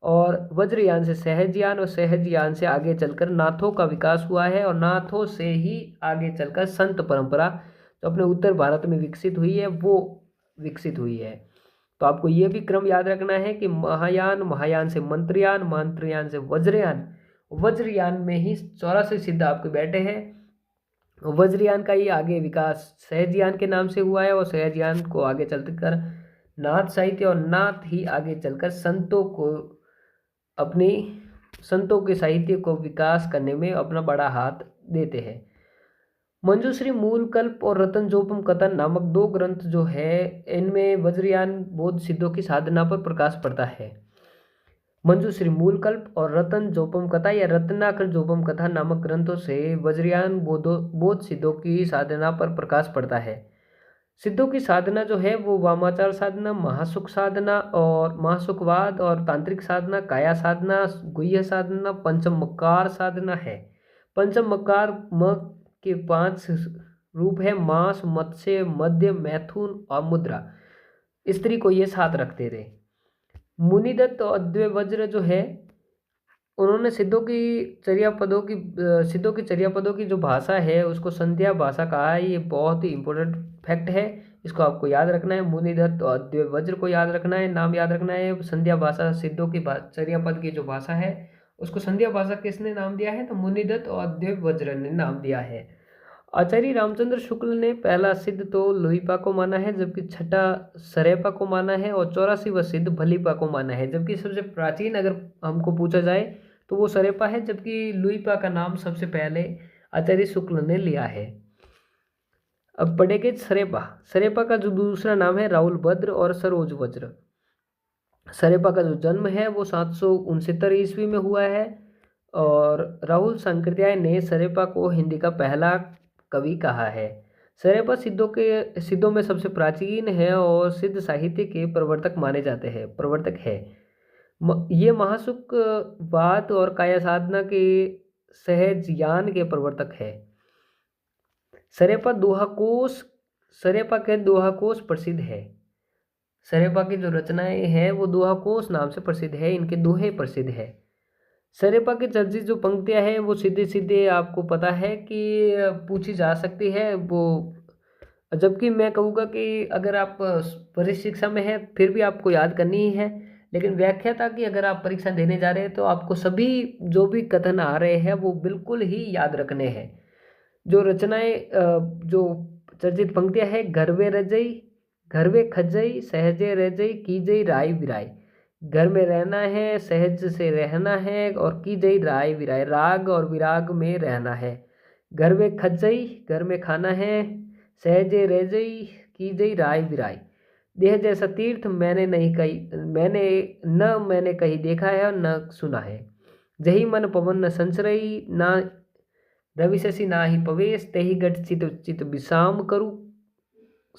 और वज्रयान से सहजयान और सहजयान से आगे चलकर नाथों का विकास हुआ है और नाथों से ही आगे चलकर संत परंपरा जो अपने उत्तर भारत में विकसित हुई है वो विकसित हुई है। तो आपको ये भी क्रम याद रखना है कि महायान से मंत्रयान, मंत्रयान से वज्रयान, वज्रयान में ही 84 सिद्ध आपके बैठे हैं। वज्रयान का ही आगे विकास सहजयान के नाम से हुआ है और सहजयान को आगे चलकर नाथ साहित्य और नाथ ही आगे चलकर संतों के साहित्य को विकास करने में अपना बड़ा हाथ देते हैं। मंजूश्री मूलकल्प और रतनजोपम कथन नामक दो ग्रंथ जो है, इनमें वज्रयान बौद्ध सिद्धों की साधना पर प्रकाश पड़ता है। मंजूश्री मूलकल्प और रतन जोपम कथा या रत्नाकर जोपम कथा नामक ग्रंथों से वज्रयान बौद्ध सिद्धों की साधना पर प्रकाश पड़ता है। सिद्धों की साधना जो है वो वामाचार साधना, महासुख साधना और महासुखवाद और तांत्रिक साधना, काया साधना, गुह्य साधना, पंचम मकार साधना है। पंचम मकार म के 5 रूप है, मांस, मत्स्य, मध्य, मैथुन और मुद्रा। स्त्री को ये 7 रखते थे। मुनिदत्त और अद्वैय वज्र जो है, उन्होंने सिद्धों की चर्यापदों की जो भाषा है उसको संध्या भाषा कहा है। ये बहुत ही इंपॉर्टेंट फैक्ट है, इसको आपको याद रखना है। मुनिदत्त और अद्वैय वज्र को याद रखना है, नाम याद रखना है। संध्या भाषा सिद्धों की चर्यापद की जो भाषा है उसको संध्या भाषा किसने नाम दिया है, तो मुनिदत्त और अद्वैय वज्र ने नाम दिया है। आचार्य रामचंद्र शुक्ल ने पहला सिद्ध तो लोहीपा को माना है, जबकि छठा सरेपा को माना है और 84वां सिद्ध भलीपा को माना है। जबकि सबसे प्राचीन अगर हमको पूछा जाए तो वो सरेपा है, जबकि लोहीपा का नाम सबसे पहले आचार्य शुक्ल ने लिया है। अब पढ़ेंगे सरेपा। सरेपा का जो दूसरा नाम है राहुल भद्र और सरोज वज्र। सरेपा का जो जन्म है वो 769 ईस्वी में हुआ है और राहुल सांकृत्यायन ने सरेपा को हिंदी का पहला कवि कहा है। सरेपा सिद्धों में सबसे प्राचीन है और सिद्ध साहित्य के प्रवर्तक माने जाते हैं, प्रवर्तक है। ये महासुखवाद और काया साधना के सहजयान के प्रवर्तक है। सरेपा के दोहाकोश प्रसिद्ध है। सरेपा की जो रचनाएं हैं वो दोहाकोश नाम से प्रसिद्ध है, इनके दोहे प्रसिद्ध है। सरेपा की चर्चित जो पंक्तियां हैं वो सीधे सीधे आपको पता है कि पूछी जा सकती है वो, जबकि मैं कहूँगा कि अगर आप वरिष्ठ शिक्षा में है फिर भी आपको याद करनी ही है, लेकिन व्याख्याता की अगर आप परीक्षा देने जा रहे हैं तो आपको सभी जो भी कथन आ रहे हैं वो बिल्कुल ही याद रखने हैं। जो रचनाएं जो चर्चित पंक्तियां है, घरवे रजई, घरवे खजई, सहजे रजई, कीजई राय विराय। घर में रहना है, सहज से रहना है और कीजई राय विराय, राग और विराग में रहना है। घर में खजई, घर में खाना है, सहजे रजई, कीजई राय विराय। देह जैसा तीर्थ मैंने कहीं देखा है और न सुना है। जही मन पवन न संचरई, ना रवि शशि ना ही पवेश, तेहि गठ चित चित विषाम करु,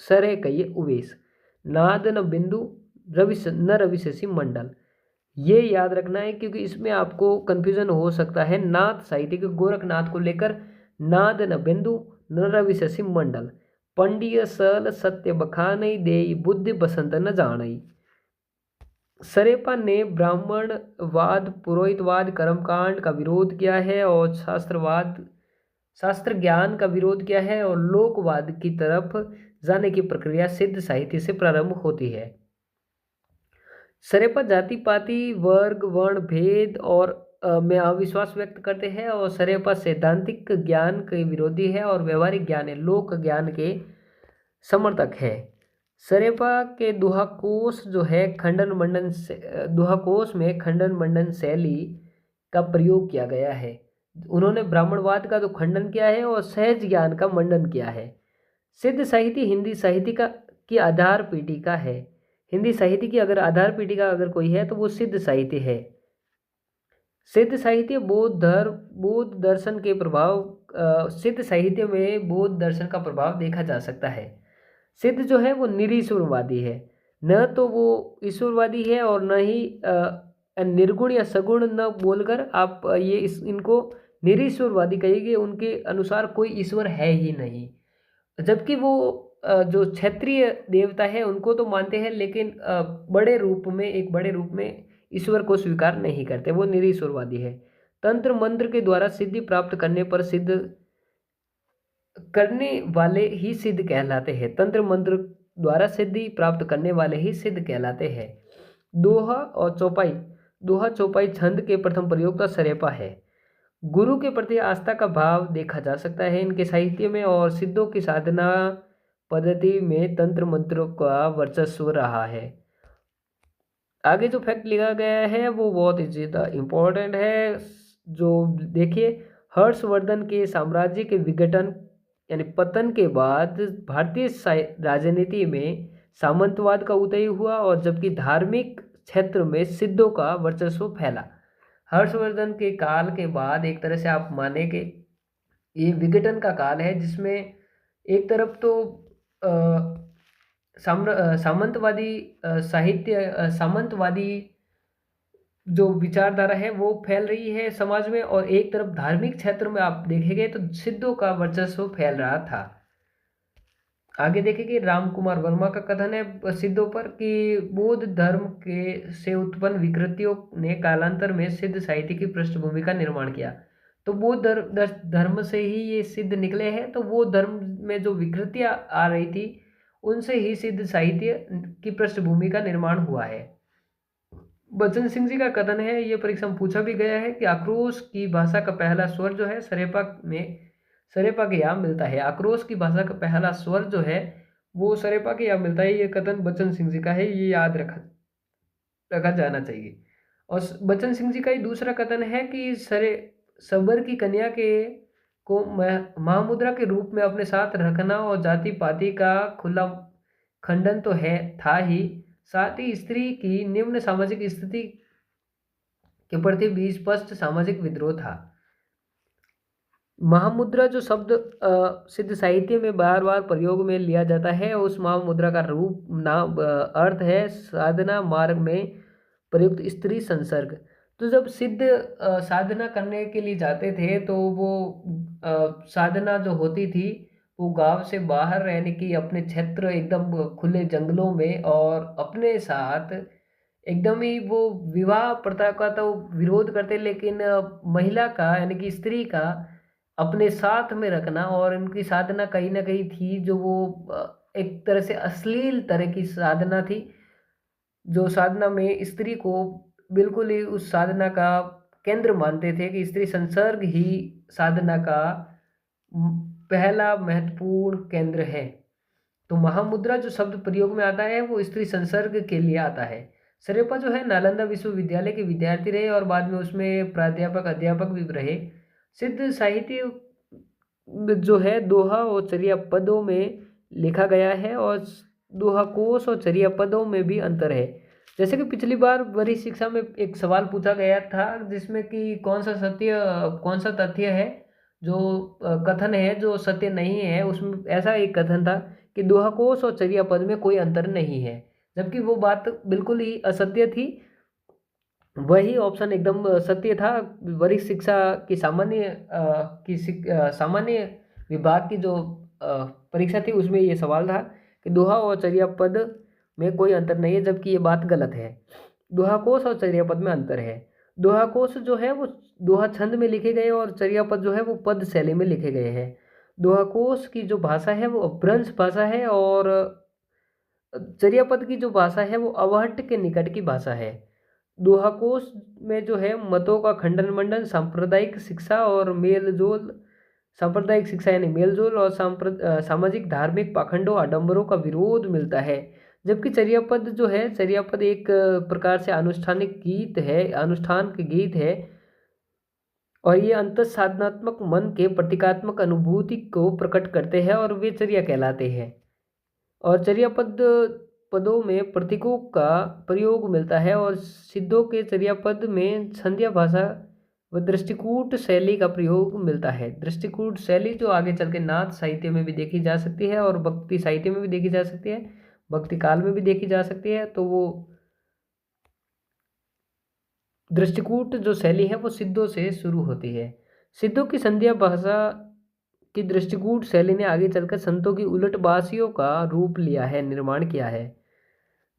सरे कहिए उवेश। नाद न बिंदु, रवि शशि मंडल। ये याद रखना है क्योंकि इसमें आपको कंफ्यूजन हो सकता है। नाथ साहित्य के गोरखनाथ को लेकर नाद न बिंदु न रवि शशि मंडल, पंडिय सल सत्य बखानई देई बुद्धि बसंत न जानई। सरेपा ने ब्राह्मणवाद, पुरोहितवाद, कर्मकांड का विरोध किया है और शास्त्र ज्ञान का विरोध किया है और लोकवाद की तरफ जाने की प्रक्रिया सिद्ध साहित्य से प्रारंभ होती है। सरेपा जाति पाति वर्ग वर्ण भेद और में अविश्वास व्यक्त करते हैं और सरेपा सैद्धांतिक ज्ञान के विरोधी है और व्यवहारिक ज्ञान है लोक ज्ञान के समर्थक है। सरेपा के दुहाकोश जो है खंडन मंडन दुहाकोश में खंडन मंडन शैली का प्रयोग किया गया है। उन्होंने ब्राह्मणवाद का तो खंडन किया है और सहज ज्ञान का मंडन किया है। सिद्ध साहित्य हिंदी साहित्य की आधार पीठिका है। हिंदी साहित्य की अगर आधार पीठिका अगर कोई है तो वो सिद्ध साहित्य है। सिद्ध साहित्य बौद्ध दर्शन के प्रभाव सिद्ध साहित्य में बौद्ध दर्शन का प्रभाव देखा जा सकता है। सिद्ध जो है वो निरीश्वरवादी है, न तो वो ईश्वरवादी है और न ही निर्गुण या सगुण न बोलकर आप ये इनको निरीश्वरवादी कहिए। उनके अनुसार कोई ईश्वर है ही नहीं, जबकि वो जो क्षत्रिय देवता है उनको तो मानते हैं लेकिन बड़े रूप में ईश्वर को स्वीकार नहीं करते, वो निरीश्वरवादी है। तंत्र मंत्र के द्वारा सिद्धि प्राप्त करने पर सिद्ध करने वाले ही सिद्ध कहलाते हैं। तंत्र मंत्र द्वारा सिद्धि प्राप्त करने वाले ही सिद्ध कहलाते हैं। दोहा और चौपाई, दोहा चौपाई छंद के प्रथम प्रयोक्ता सरेपा है। गुरु के प्रति आस्था का भाव देखा जा सकता है इनके साहित्य में और सिद्धों की साधना पद्धति में तंत्र मंत्रों का वर्चस्व रहा है। आगे जो फैक्ट लिखा गया है वो बहुत ही ज़्यादा इम्पोर्टेंट है। जो देखिए, हर्षवर्धन के साम्राज्य के विघटन यानी पतन के बाद भारतीय राजनीति में सामंतवाद का उदय हुआ और जबकि धार्मिक क्षेत्र में सिद्धों का वर्चस्व फैला। हर्षवर्धन के काल के बाद एक तरह से आप माने कि ये विघटन का काल है, जिसमें एक तरफ तो सामंतवादी साहित्य सामंतवादी जो विचारधारा है वो फैल रही है समाज में और एक तरफ धार्मिक क्षेत्र में आप देखेंगे तो सिद्धों का वर्चस्व फैल रहा था। आगे देखेंगे, राम कुमार वर्मा का कथन है सिद्धों पर कि बौद्ध धर्म के से उत्पन्न विकृतियों ने कालांतर में सिद्ध साहित्य की पृष्ठभूमि का निर्माण किया। तो बौद्ध धर्म से ही ये सिद्ध निकले हैं, तो वो धर्म में जो विकृतियाँ आ रही थी उनसे ही सिद्ध साहित्य की पृष्ठभूमि का निर्माण हुआ है। बचन सिंह जी का कथन है, ये परीक्षा में पूछा भी गया है कि आक्रोश की भाषा का पहला स्वर जो है सरेपा के यहाँ मिलता है। आक्रोश की भाषा का पहला स्वर जो है वो सरेपा के यहाँ मिलता है। ये कथन बचन सिंह जी का है, ये याद रखा जाना चाहिए। और बचन सिंह जी का ही दूसरा कथन है कि सबर की कन्या को महामुद्रा के रूप में अपने साथ रखना और जाति पाति का खुला खंडन तो था ही, साथ ही स्त्री की निम्न सामाजिक स्थिति के प्रति भी स्पष्ट सामाजिक विद्रोह था। महामुद्रा जो शब्द सिद्ध साहित्य में बार बार प्रयोग में लिया जाता है, उस महामुद्रा का रूप नाम अर्थ है साधना मार्ग में प्रयुक्त स्त्री संसर्ग। तो जब सिद्ध साधना करने के लिए जाते थे तो वो साधना जो होती थी वो गांव से बाहर रहने की, अपने क्षेत्र एकदम खुले जंगलों में और अपने साथ एकदम ही वो विवाह प्रथा का तो विरोध करते, लेकिन महिला का यानी कि स्त्री का अपने साथ में रखना और उनकी साधना कहीं ना कहीं थी जो वो एक तरह से अश्लील तरह की साधना थी, जो साधना में स्त्री को बिल्कुल ही उस साधना का केंद्र मानते थे कि स्त्री संसर्ग ही साधना का पहला महत्वपूर्ण केंद्र है। तो महामुद्रा जो शब्द प्रयोग में आता है वो स्त्री संसर्ग के लिए आता है। सरेपा जो है नालंदा विश्वविद्यालय के विद्यार्थी रहे और बाद में उसमें प्राध्यापक अध्यापक भी रहे। सिद्ध साहित्य जो है दोहा और चर्या पदों में लिखा गया है और दोहा कोश और चर्या पदों में भी अंतर है। जैसे कि पिछली बार वरीय शिक्षा में एक सवाल पूछा गया था जिसमें कि कौन सा तथ्य है जो कथन है जो सत्य नहीं है, उसमें ऐसा एक कथन था कि दोहाकोश और चर्या पद में कोई अंतर नहीं है, जबकि वो बात बिल्कुल ही असत्य थी। वही ऑप्शन एकदम सत्य था। वरिष्ठ शिक्षा की सामान्य विभाग की जो परीक्षा थी उसमें ये सवाल था कि दोहा और चर्या पद में कोई अंतर नहीं है, जबकि ये बात गलत है। दोहाकोश और चर्या पद में अंतर है। दोहाकोश जो है वो दोहा छंद में लिखे गए और चर्या पद जो है वो पद शैली में लिखे गए हैं। दोहाकोश की जो भाषा है वो अपभ्रंश भाषा है और चर्या पद की जो भाषा है वो अवहट्ट के निकट की भाषा है। दोहाकोश में जो है मतों का खंडन मंडन, सांप्रदायिक शिक्षा और मेलजोल, सांप्रदायिक शिक्षा यानी मेलजोल और सामाजिक धार्मिक पाखंडों आडंबरों का विरोध मिलता है। जबकि चर्यापद जो है, चर्यापद एक प्रकार से अनुष्ठानिक गीत है, अनुष्ठान के गीत है और ये अंतः साधनात्मक मन के प्रतीकात्मक अनुभूति को प्रकट करते हैं और वे चर्या कहलाते हैं। और चर्यापद पदों में प्रतीकों का प्रयोग मिलता है और सिद्धों के चर्यापद में संध्या भाषा व दृष्टिकूट शैली का प्रयोग मिलता है। दृष्टिकूट शैली जो आगे चल के नाथ साहित्य में भी देखी जा सकती है और भक्ति साहित्य में भी देखी जा सकती है, भक्ति काल में भी देखी जा सकती है। तो वो दृष्टिकूट जो शैली है वो सिद्धों से शुरू होती है। सिद्धों की संध्या भाषा की दृष्टिकूट शैली ने आगे चलकर संतों की उलटबासियों का रूप लिया है, निर्माण किया है।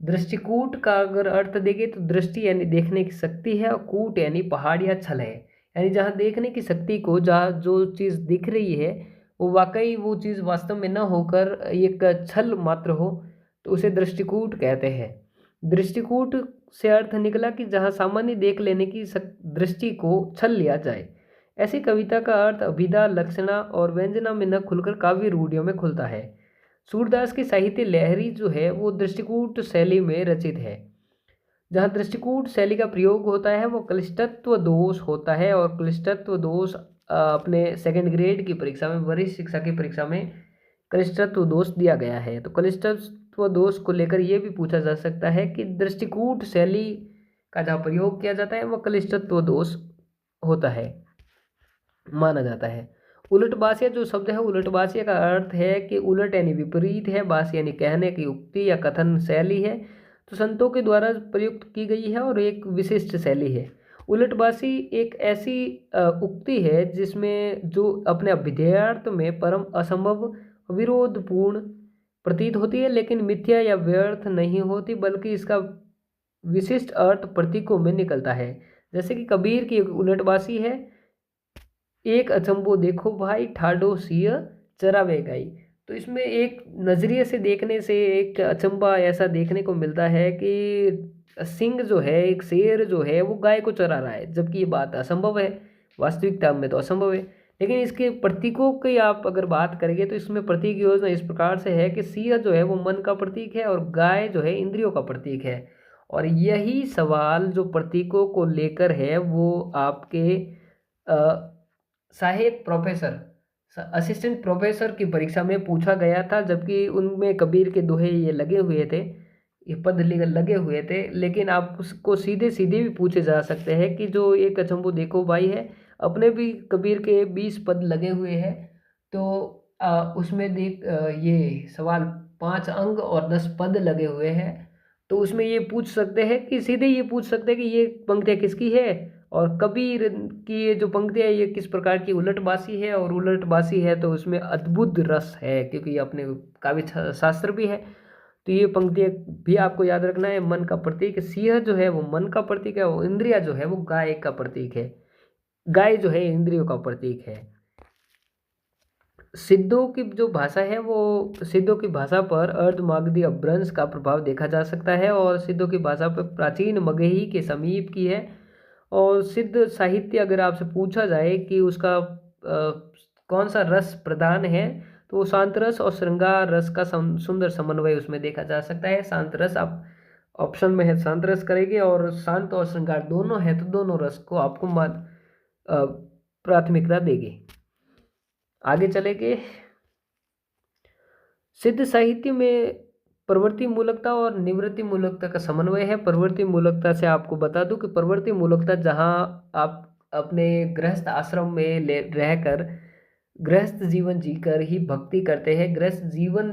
दृष्टिकूट का अगर अर्थ देखें तो दृष्टि यानी देखने की शक्ति है और कूट यानी पहाड़ या छल है, यानी जहाँ देखने की शक्ति को, जहाँ जो चीज़ दिख रही है वो वाकई वो चीज़ वास्तव में न होकर एक छल मात्र हो, तो उसे दृष्टिकूट कहते हैं। दृष्टिकूट से अर्थ निकला कि जहाँ सामान्य देख लेने की दृष्टि को छल लिया जाए। ऐसी कविता का अर्थ अभिधा, लक्षणा और व्यंजना में न खुलकर काव्य रूढ़ियों में खुलता है। सूरदास की साहित्य लहरी जो है वो दृष्टिकूट शैली में रचित है। जहाँ दृष्टिकूट शैली का प्रयोग होता है वो क्लिष्टत्व दोष होता है और क्लिष्टत्व दोष अपने सेकंड ग्रेड की परीक्षा में, वरिष्ठ शिक्षा की परीक्षा में क्लिष्टत्व दोष दिया गया है। तो क्लिष्टत्व दोष को लेकर ये भी पूछा जा सकता है कि दृष्टिकूट शैली का जहाँ प्रयोग किया जाता है वह क्लिष्टत्व दोष होता है, माना जाता है। उलटबासिया जो शब्द है, उलटबासिया का अर्थ है कि उलट यानी विपरीत है, बास यानी कहने की उक्ति या कथन शैली है, तो संतों के द्वारा प्रयुक्त की गई है और एक विशिष्ट शैली है। उलटबासी एक ऐसी उक्ति है जिसमें जो अपने अभिधेयार्थ में परम असंभव, विरोधपूर्ण प्रतीत होती है, लेकिन मिथ्या या व्यर्थ नहीं होती, बल्कि इसका विशिष्ट अर्थ प्रतीकों में निकलता है। जैसे कि कबीर की एक उलटबासी है, एक अचंबो देखो भाई, ठाडो सिय चरावे गाई। तो इसमें एक नज़रिए से देखने से एक अचंबा ऐसा देखने को मिलता है कि सिंह जो है, एक शेर जो है वो गाय को चरा रहा है, जबकि ये बात असंभव है, वास्तविकता में तो असंभव है। लेकिन इसके प्रतीकों की आप अगर बात करेंगे तो इसमें प्रतीक योजना इस प्रकार से है कि सिंह जो है वो मन का प्रतीक है और गाय जो है इंद्रियों का प्रतीक है। और यही सवाल जो प्रतीकों को लेकर है वो आपके सहायक प्रोफेसर, असिस्टेंट प्रोफेसर की परीक्षा में पूछा गया था, जबकि उनमें कबीर के दोहे ये लगे हुए थे, ये पद लगे हुए थे। लेकिन आप उसको सीधे सीधे भी पूछे जा सकते हैं कि जो एक अचंबो देखो भाई है, अपने भी कबीर के 20 पद लगे हुए हैं, तो उसमें देख ये सवाल 5 अंग और 10 पद लगे हुए हैं, तो उसमें ये पूछ सकते हैं कि सीधे ये पूछ सकते हैं कि ये पंक्तियाँ किसकी है और कबीर की ये जो पंक्तियाँ ये किस प्रकार की उलटबासी है। और उलटबासी है तो उसमें अद्भुत रस है, क्योंकि ये अपने काव्य शास्त्र भी है। तो ये पंक्तियाँ भी आपको याद रखना है। मन का प्रतीक सिंह जो है वो मन का प्रतीक है और इंद्रिया जो है वो गाय का प्रतीक है, गाय जो है इंद्रियों का प्रतीक है। सिद्धों की जो भाषा है वो सिद्धों की भाषा पर अर्धमागधी अपभ्रंश का प्रभाव देखा जा सकता है और सिद्धों की भाषा पर प्राचीन मगही के समीप की है। और सिद्ध साहित्य अगर आपसे पूछा जाए कि उसका कौन सा रस प्रधान है, तो वो शांत रस और श्रृंगार रस का सुंदर समन्वय उसमें देखा जा सकता है। शांत रस आप ऑप्शन में है, शांत रस करेंगे और शांत और श्रृंगार दोनों है तो दोनों रस को आपको प्राथमिकता देगी। आगे चलेंगे। सिद्ध साहित्य में प्रवृत्ति मूलकता और निवृत्ति मूलकता का समन्वय है। प्रवृत्ति मूलकता से आपको बता दूं कि प्रवृत्ति मूलकता जहां आप अपने गृहस्थ आश्रम में रहकर गृहस्थ जीवन जीकर ही भक्ति करते हैं, गृहस्थ जीवन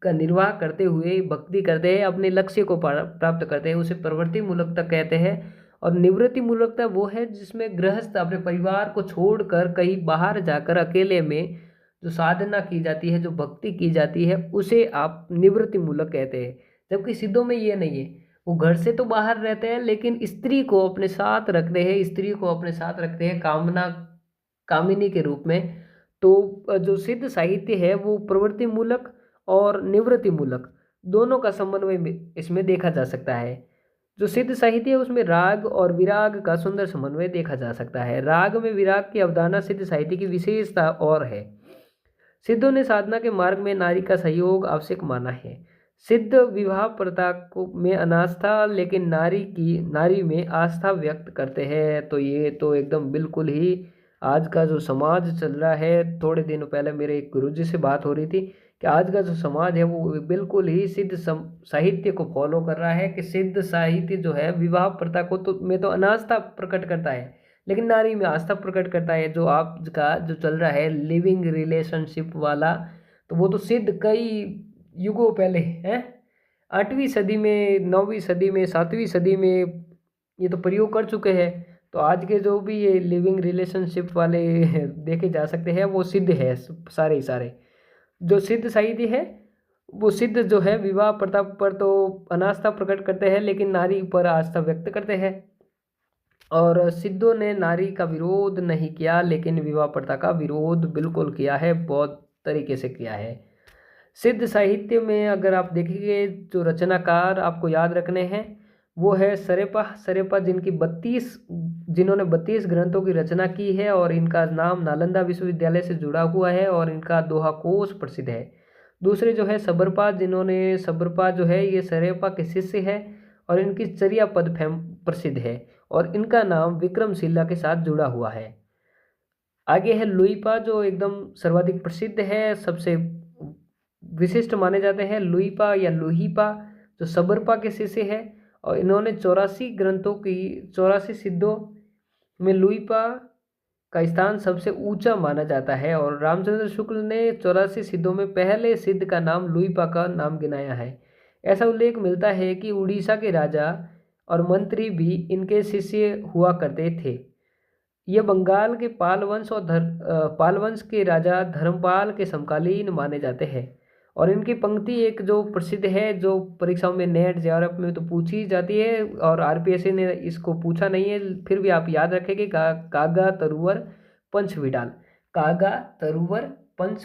का निर्वाह करते हुए भक्ति करते हैं, अपने लक्ष्य को प्राप्त करते हैं, उसे प्रवृत्ति मूलकता कहते हैं। और निवृत्ति मूलकता वो है जिसमें गृहस्थ अपने परिवार को छोड़कर कहीं बाहर जाकर अकेले में जो साधना की जाती है, जो भक्ति की जाती है, उसे आप निवृत्ति मूलक कहते हैं। जबकि सिद्धों में ये नहीं है, वो घर से तो बाहर रहते हैं लेकिन स्त्री को अपने साथ रखते हैं, स्त्री को अपने साथ रखते हैं कामिनी के रूप में। तो जो सिद्ध साहित्य है वो प्रवृत्ति मूलक और निवृत्ति मूलक दोनों का समन्वय इसमें देखा जा सकता है। जो सिद्ध साहित्य है उसमें राग और विराग का सुंदर समन्वय देखा जा सकता है। राग में विराग की अवधारणा सिद्ध साहित्य की विशेषता और है। सिद्धों ने साधना के मार्ग में नारी का सहयोग आवश्यक माना है। सिद्ध विवाह प्रथा को में अनास्था लेकिन नारी में आस्था व्यक्त करते हैं। तो ये तो एकदम बिल्कुल ही आज का जो समाज चल रहा है, थोड़े दिनों पहले मेरे एक गुरुजी से बात हो रही थी कि आज का जो समाज है वो बिल्कुल ही सिद्ध साहित्य को फॉलो कर रहा है कि सिद्ध साहित्य जो है विवाह प्रथा को तो अनास्था प्रकट करता है लेकिन नारी में आस्था प्रकट करता है। जो आपका जो चल रहा है लिविंग रिलेशनशिप वाला, तो वो तो सिद्ध कई युगों पहले है, 8वीं सदी में, 9वीं सदी में, 7वीं सदी में ये तो प्रयोग कर चुके हैं। तो आज के जो भी ये लिविंग रिलेशनशिप वाले देखे जा सकते हैं वो सिद्ध है सारे ही सारे। जो सिद्ध साहित्य है वो सिद्ध जो है विवाह प्रथा पर तो अनास्था प्रकट करते हैं लेकिन नारी पर आस्था व्यक्त करते हैं। और सिद्धों ने नारी का विरोध नहीं किया लेकिन विवाह प्रथा का विरोध बिल्कुल किया है, बहुत तरीके से किया है। सिद्ध साहित्य में अगर आप देखेंगे जो रचनाकार आपको याद रखने हैं वो है सरेपा जिन्होंने 32 ग्रंथों की रचना की है और इनका नाम नालंदा विश्वविद्यालय से जुड़ा हुआ है और इनका दोहा कोश प्रसिद्ध है। दूसरे जो है सबरपा जो है ये सरेपा के शिष्य है और इनकी चर्या पद प्रसिद्ध है और इनका नाम विक्रमशिला के साथ जुड़ा हुआ है। आगे है लुईपा जो एकदम सर्वाधिक प्रसिद्ध है, सबसे विशिष्ट माने जाते हैं। लुईपा या लुहीपा जो सबरपा के शिष्य है और इन्होंने 84 सिद्धों में लुईपा का स्थान सबसे ऊंचा माना जाता है और रामचंद्र शुक्ल ने 84 सिद्धों में पहले सिद्ध का नाम लुईपा का नाम गिनाया है। ऐसा उल्लेख मिलता है कि उड़ीसा के राजा और मंत्री भी इनके शिष्य हुआ करते थे। यह बंगाल के पाल वंश के राजा धर्मपाल के समकालीन माने जाते हैं और इनकी पंक्ति एक जो प्रसिद्ध है जो परीक्षाओं में नेट जेआरएफ में तो पूछी जाती है और आरपीएससी ने इसको पूछा नहीं है, फिर भी आप याद रखेंगे कागा तरुवर पंच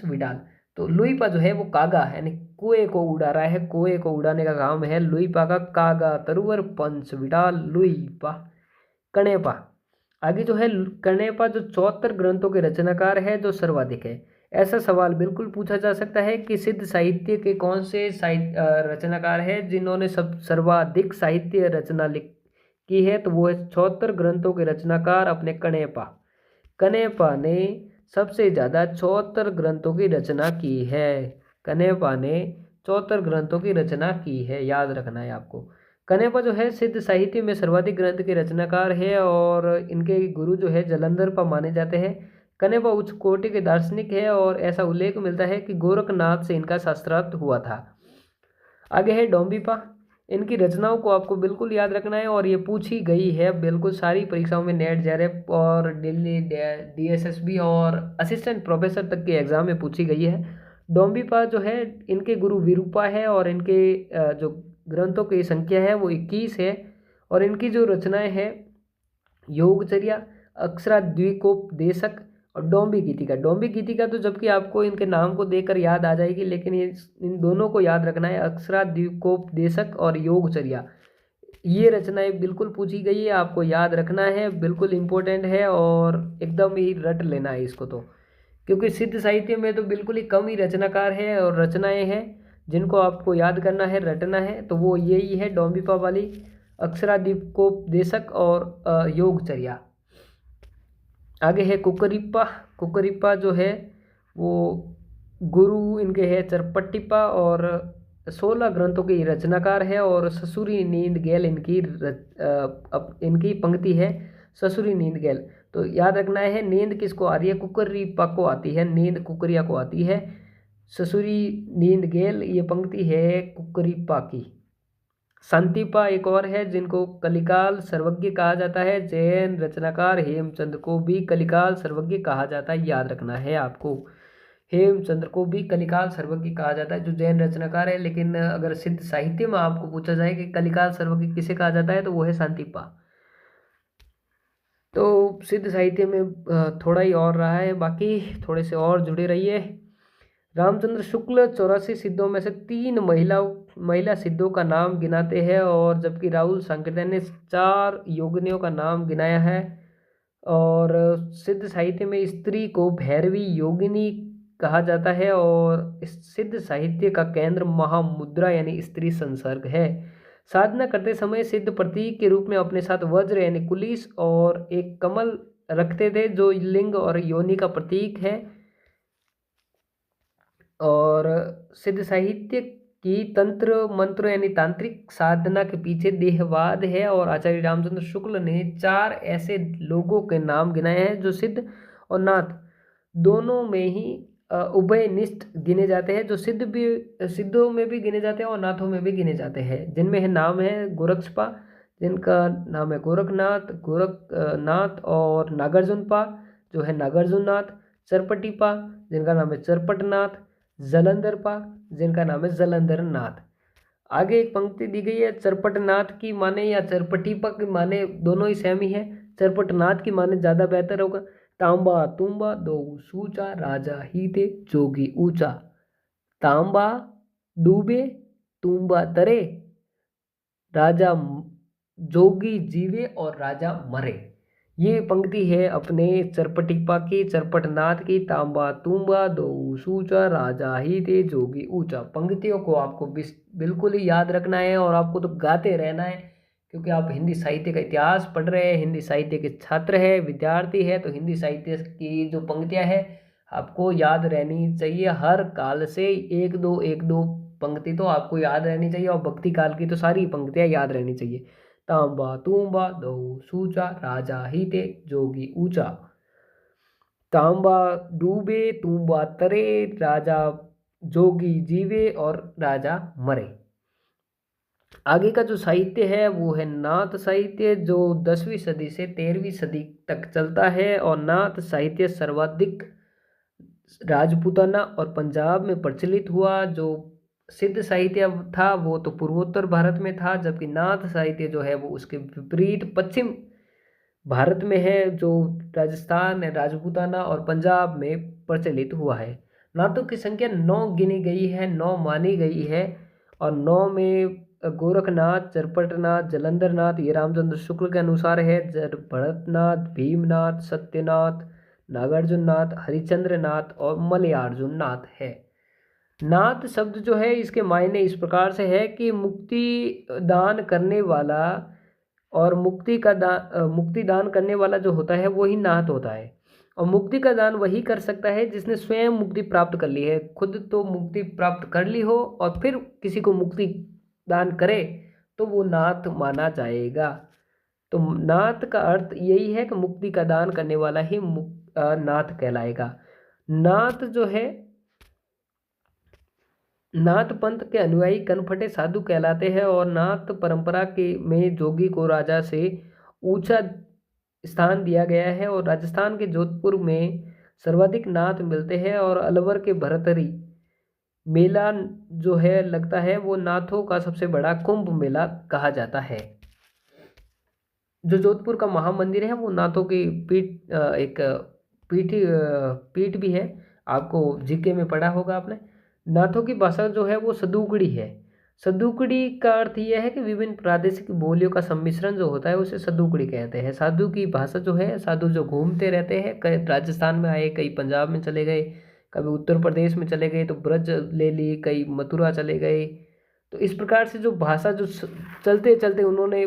विडाल। तो लुईपा जो है वो कागा यानी कुएं को उड़ा रहा है, कुएं को उड़ाने का काम है लुईपा का। कागा तरुवर पंच विडाल लुईपा। कणेपा आगे जो है कणेपा जो 74 ग्रंथों के रचनाकार है जो सर्वाधिक है। ऐसा सवाल बिल्कुल पूछा जा सकता है कि सिद्ध साहित्य के कौन से रचनाकार है जिन्होंने सर्वाधिक साहित्य रचना की है, तो वो है 74 ग्रंथों के रचनाकार अपने कणेपा ने सबसे ज़्यादा 74 ग्रंथों की रचना की है। कणेपा ने 74 ग्रंथों की रचना की है, याद रखना है आपको। कणेपा जो है सिद्ध साहित्य में सर्वाधिक ग्रंथ के रचनाकार है और इनके गुरु जो है जलंधरपा माने जाते हैं। कणेपा उच्च कोटि के दार्शनिक है और ऐसा उल्लेख मिलता है कि गोरखनाथ से इनका शास्त्रार्थ हुआ था। आगे है डोंबिपा। इनकी रचनाओं को आपको बिल्कुल याद रखना है और ये पूछी गई है बिल्कुल सारी परीक्षाओं में, नेट जेआरएफ और दिल्ली डीएसएसबी और असिस्टेंट प्रोफेसर तक के एग्जाम में पूछी गई है। डोंबिपा जो है इनके गुरु विरूपा है और इनके जो ग्रंथों की संख्या है वो 21 है और इनकी जो रचनाएं हैं योगचर्या, अक्षराद्विकोपदेशक और डोंबी गीतिका तो जबकि आपको इनके नाम को देखकर याद आ जाएगी लेकिन इन दोनों को याद रखना है, अक्षराद्विकोपदेशक और योगचर्या। ये रचनाएं बिल्कुल पूछी गई है, आपको याद रखना है, बिल्कुल इम्पोर्टेंट है और एकदम ही रट लेना है इसको तो, क्योंकि सिद्ध साहित्य में तो बिल्कुल ही कम ही रचनाकार है और रचनाएं हैं जिनको आपको याद करना है, रटना है, तो वो यही है डोंबिपा वाली, अक्षराद्विकोपदेशक और योगचर्या। आगे है कुकरिप्पा जो है वो गुरु इनके है चरपट्टिप्पा और 16 ग्रंथों की रचनाकार है और ससुरी नींद गैल इनकी पंक्ति है, ससुरी नींद गैल। तो याद रखना है नींद किसको आ रही है, कुकरिप्पा को आती है, नींद कुकरिया को आती है। ससुरी नींद गेल, ये पंक्ति है कुक्करीपा की। शांतिपा एक और है जिनको कलिकाल सर्वज्ञ कहा जाता है। जैन रचनाकार हेमचंद्र को भी कलिकाल सर्वज्ञ कहा जाता है, याद रखना है आपको। हेमचंद्र को भी कलिकाल सर्वज्ञ कहा जाता है जो जैन रचनाकार है। लेकिन अगर सिद्ध साहित्य में आपको पूछा जाए कि कलिकाल सर्वज्ञ किसे कहा जाता है तो वो है शांतिपा। तो सिद्ध साहित्य में थोड़ा ही और रहा है, बाकी थोड़े से और जुड़े रहिए। रामचंद्र शुक्ल 84 सिद्धों में से 3 महिला सिद्धों का नाम गिनाते हैं, और जबकि राहुल सांकृत्य ने 4 योगिनियों का नाम गिनाया है। और सिद्ध साहित्य में स्त्री को भैरवी योगिनी कहा जाता है, और इस सिद्ध साहित्य का केंद्र महामुद्रा यानी स्त्री संसर्ग है। साधना करते समय सिद्ध प्रतीक के रूप में अपने साथ वज्र यानी कुलिस और एक कमल रखते थे जो लिंग और योनि का प्रतीक है। और सिद्ध साहित्य की तंत्र मंत्र यानी तांत्रिक साधना के पीछे देहवाद है। और आचार्य रामचंद्र शुक्ल ने 4 ऐसे लोगों के नाम गिनाए हैं जो सिद्ध और नाथ दोनों में ही उभयनिष्ठ गिने जाते हैं, जो सिद्धों में भी गिने जाते हैं और नाथों में भी गिने जाते हैं। जिनमें है नाम है गोरक्षपा जिनका नाम है गोरखनाथ, गोरखनाथ, और नागार्जुनपा जो है नागार्जुननाथ, चरपटीपा जिनका नाम है चरपटनाथ, जलंधरपा जिनका नाम है जलंधरनाथ। आगे एक पंक्ति दी गई है, चरपटनाथ की माने या चरपटीपा की माने दोनों ही सेम ही है। चरपटनाथ की माने ज़्यादा बेहतर होगा। तांबा तुम्बा दो सूचा राजा ही ते जोगी ऊंचा। तांबा डूबे तुम्बा तरे, राजा जोगी जीवे और राजा मरे। ये पंक्ति है अपने चरपटीपा की, चरपटनाथ की। तांबा तुम्बा दो सूचा राजा ही ते जोगी ऊंचा। पंक्तियों को आपको बिल्कुल ही याद रखना है और आपको तो गाते रहना है, क्योंकि आप हिंदी साहित्य का इतिहास पढ़ रहे हैं, हिंदी साहित्य के छात्र हैं, विद्यार्थी है, तो हिंदी साहित्य की जो पंक्तियां हैं आपको याद रहनी चाहिए। हर काल से एक दो पंक्ति तो आपको याद रहनी चाहिए, और भक्ति काल की तो सारी पंक्तियां याद रहनी चाहिए। तांबा तुम्बा दो सूचा राजा ही ते जोगी ऊंचा। तांबा डूबे तुम्बा तरे, राजा जोगी जीवे और राजा मरे। आगे का जो साहित्य है वो है नाथ साहित्य, जो 10वीं सदी से 13वीं सदी तक चलता है। और नाथ साहित्य सर्वाधिक राजपूताना और पंजाब में प्रचलित हुआ। जो सिद्ध साहित्य था वो तो पूर्वोत्तर भारत में था, जबकि नाथ साहित्य जो है वो उसके विपरीत पश्चिम भारत में है, जो राजस्थान, राजपूताना और पंजाब में प्रचलित हुआ है। नाथों की संख्या 9 गिनी गई है, 9 मानी गई है। और 9 में गोरखनाथ, चरपटनाथ, जलंधरनाथ ये रामचंद्र शुक्ल के अनुसार है। भरतनाथ, भीमनाथ, सत्यनाथ, नागार्जुननाथ, हरिचंद्रनाथ और मलयार्जुननाथ है। नाथ शब्द जो है इसके मायने इस प्रकार से है कि मुक्ति दान करने वाला, और मुक्ति दान करने वाला जो होता है वही नाथ होता है। और मुक्ति का दान वही कर सकता है जिसने स्वयं मुक्ति प्राप्त कर ली है। खुद तो मुक्ति प्राप्त कर ली हो और फिर किसी को मुक्ति दान करे तो वो नाथ माना जाएगा। तो नाथ का अर्थ यही है कि मुक्ति का दान करने वाला ही नाथ कहलाएगा। नाथ जो है, नाथ पंथ के अनुयायी कनफटे साधु कहलाते हैं। और नाथ परंपरा के में जोगी को राजा से ऊंचा स्थान दिया गया है। और राजस्थान के जोधपुर में सर्वाधिक नाथ मिलते हैं। और अलवर के भरतरी मेला जो है लगता है वो नाथों का सबसे बड़ा कुंभ मेला कहा जाता है। जो जोधपुर का महामंदिर है वो नाथों की पीठ भी है। आपको जीके में पढ़ा होगा आपने। नाथों की भाषा जो है वो सदुकड़ी है। सदुकड़ी का अर्थ यह है कि विभिन्न प्रादेशिक बोलियों का सम्मिश्रण जो होता है उसे सदुकड़ी कहते हैं। साधु की भाषा जो है, साधु जो घूमते रहते हैं, कई राजस्थान में आए, कई पंजाब में चले गए, कभी उत्तर प्रदेश में चले गए तो ब्रज ले ली, कई मथुरा चले गए। तो इस प्रकार से जो भाषा जो चलते चलते उन्होंने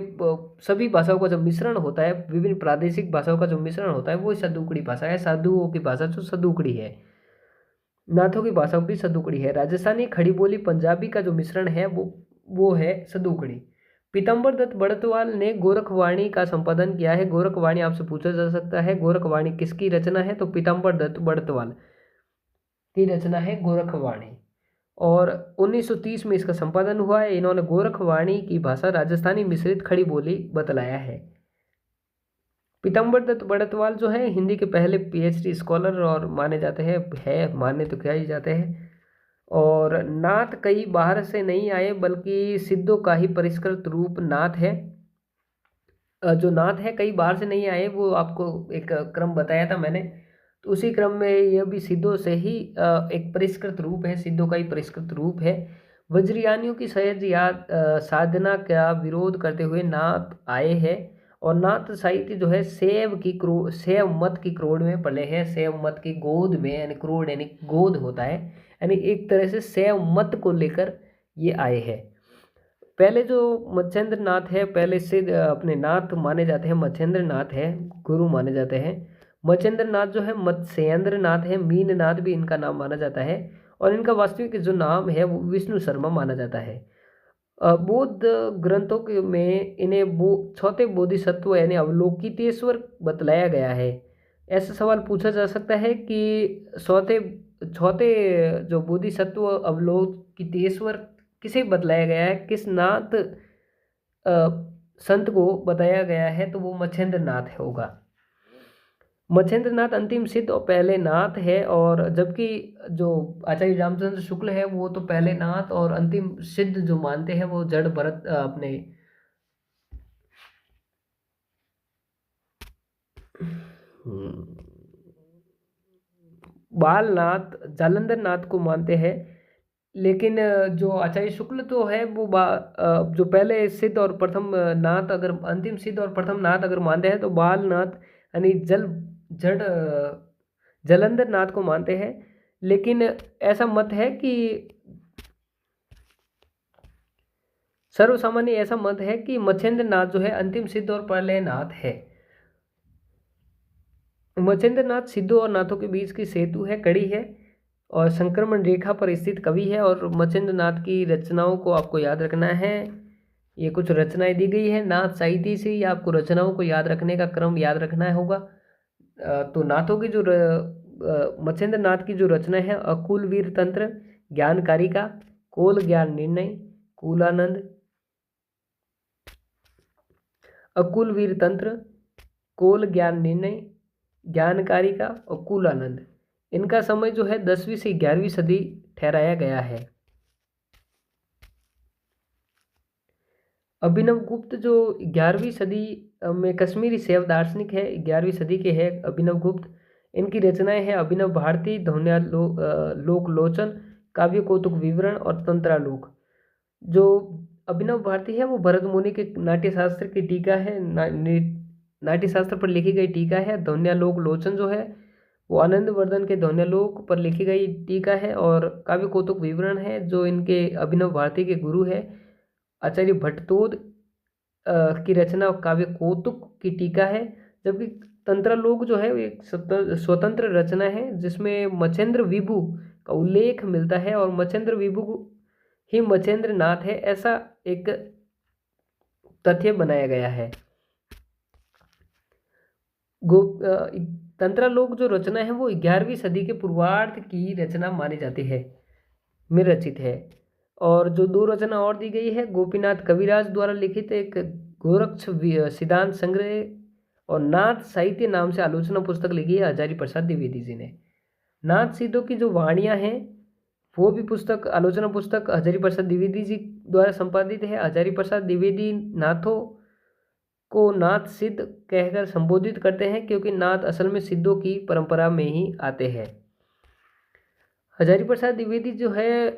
सभी भाषाओं का जो मिश्रण होता है, विभिन्न प्रादेशिक भाषाओं का जो मिश्रण होता है वो सदुकड़ी भाषा है। साधुओं की भाषा जो सदुकड़ी है, नाथों की भाषा भी सदुकड़ी है। राजस्थानी खड़ी बोली पंजाबी का जो मिश्रण है वो है सदुकड़ी। पीताम्बर दत्त बड़तवाल ने गोरखवाणी का संपादन किया है। गोरखवाणी आपसे पूछा जा सकता है गोरखवाणी किसकी रचना है, तो पीताम्बर दत्त बड़तवाल। की रचना है गोरखवाणी, और 1930 में इसका संपादन हुआ है। इन्होंने गोरखवाणी की भाषा राजस्थानी मिश्रित खड़ी बोली बतलाया है। पीताम्बर दत्त बड़तवाल जो है हिंदी के पहले पीएचडी स्कॉलर और माने जाते हैं, माने तो क्या ही जाते हैं। और नाथ कई बाहर से नहीं आए बल्कि सिद्धों का ही परिष्कृत रूप नाथ है। जो नाथ है कई बाहर से नहीं आए, वो आपको एक क्रम बताया था मैंने, तो उसी क्रम में यह भी सिद्धों से ही एक परिष्कृत रूप है, सिद्धों का ही परिष्कृत रूप है। वज्रयानियों की सहज याद साधना का विरोध करते हुए नाथ आए हैं, और नाथ साहित्य जो है शैव मत की क्रोड़ में पले है, शैव मत की गोद में, यानी क्रोड़ यानी गोद होता है, यानी एक तरह से शैव मत को लेकर ये आए हैं। पहले जो मच्छेंद्र नाथ है, पहले से अपने नाथ माने जाते हैं, मच्छेंद्र नाथ है, गुरु माने जाते हैं। मच्छेंद्र नाथ जो है मत्स्येंद्र नाथ है, मीन नाथ भी इनका नाम माना जाता है, और इनका वास्तविक जो नाम है वो विष्णु शर्मा माना जाता है। बौद्ध ग्रंथों में इन्हें चौथे बोधिसत्व यानी अवलोकितेश्वर बतलाया गया है। ऐसा सवाल पूछा जा सकता है कि चौथे चौथे जो बोधिसत्व अवलोकितेश्वर किसे बतलाया गया है, किस नाथ संत को बताया गया है, तो वो मच्छेंद्र नाथ होगा। मच्छेंद्र नाथ अंतिम सिद्ध और पहले नाथ है, और जबकि जो आचार्य रामचंद्र शुक्ल है वो तो पहले नाथ और अंतिम सिद्ध जो मानते हैं वो जड़ भरत अपने बालनाथ जालंधर नाथ को मानते हैं। लेकिन जो आचार्य शुक्ल तो है वो जो पहले सिद्ध और प्रथम नाथ, अगर अंतिम सिद्ध और प्रथम नाथ अगर मानते हैं तो बालनाथ यानी जड़ जलंधर नाथ को मानते हैं। लेकिन ऐसा मत है कि सर्वसामान्य ऐसा मत है कि मच्छेंद्र नाथ जो है अंतिम सिद्ध और पहले नाथ है। मच्छेंद्र नाथ सिद्धों और नाथों के बीच की सेतु है, कड़ी है, और संक्रमण रेखा पर स्थित कवि है। और मच्छेंद्र नाथ की रचनाओं को आपको याद रखना है। ये कुछ रचनाएं दी गई है नाथ साहित्य से, या आपको रचनाओं को याद रखने का क्रम याद रखना होगा। तो नाथों की जो मच्छेंद्र नाथ की जो रचना है, अकुल वीर तंत्र, ज्ञान कारिका, कोल ज्ञान निर्णय, कूलानंद, अकुल वीर तंत्र, कोल ज्ञान निर्णय, ज्ञान कारिका और कूलानंद, इनका समय जो है 10वीं से 11वीं सदी ठहराया गया है। अभिनव गुप्त जो 11वीं सदी में कश्मीरी शैव दार्शनिक है, 11वीं सदी के हैं अभिनव गुप्त। इनकी रचनाएं हैं अभिनव भारती, लोक लोचन, काव्य कौतुक विवरण और तंत्रालोक। जो अभिनव भारती है वो भरत मुनि के नाट्यशास्त्र की टीका है, नाट्यशास्त्र पर लिखी गई टीका है। ध्वन्यालोक लोचन जो है वो आनंद वर्धन के ध्वन्यालोक पर लिखी गई टीका है। और काव्य कौतुक विवरण है जो इनके अभिनव भारती के गुरु है आचार्य भट्टतोद की रचना काव्य कौतुक की टीका है। जबकि तंत्रालोक जो है एक स्वतंत्र रचना है जिसमें मच्छेंद्र विभु का उल्लेख मिलता है, और मच्छेंद्र विभु ही मच्छेंद्र नाथ है, ऐसा एक तथ्य बनाया गया है। तंत्रालोक जो रचना है वो 11वीं सदी के पूर्वार्ध की रचना मानी जाती है, में रचित है। और जो दो रचना और दी गई है, गोपीनाथ कविराज द्वारा लिखित एक गोरक्ष सिद्धांत संग्रह और नाथ साहित्य नाम से आलोचना पुस्तक लिखी है हजारी प्रसाद द्विवेदी जी ने। नाथ सिद्धों की जो वाणियाँ हैं वो भी पुस्तक, आलोचना पुस्तक हजारी प्रसाद द्विवेदी जी द्वारा संपादित है। हजारी प्रसाद द्विवेदी नाथों को नाथ सिद्ध कहकर संबोधित करते हैं क्योंकि नाथ असल में सिद्धों की परंपरा में ही आते हैं। हजारी प्रसाद द्विवेदी जो है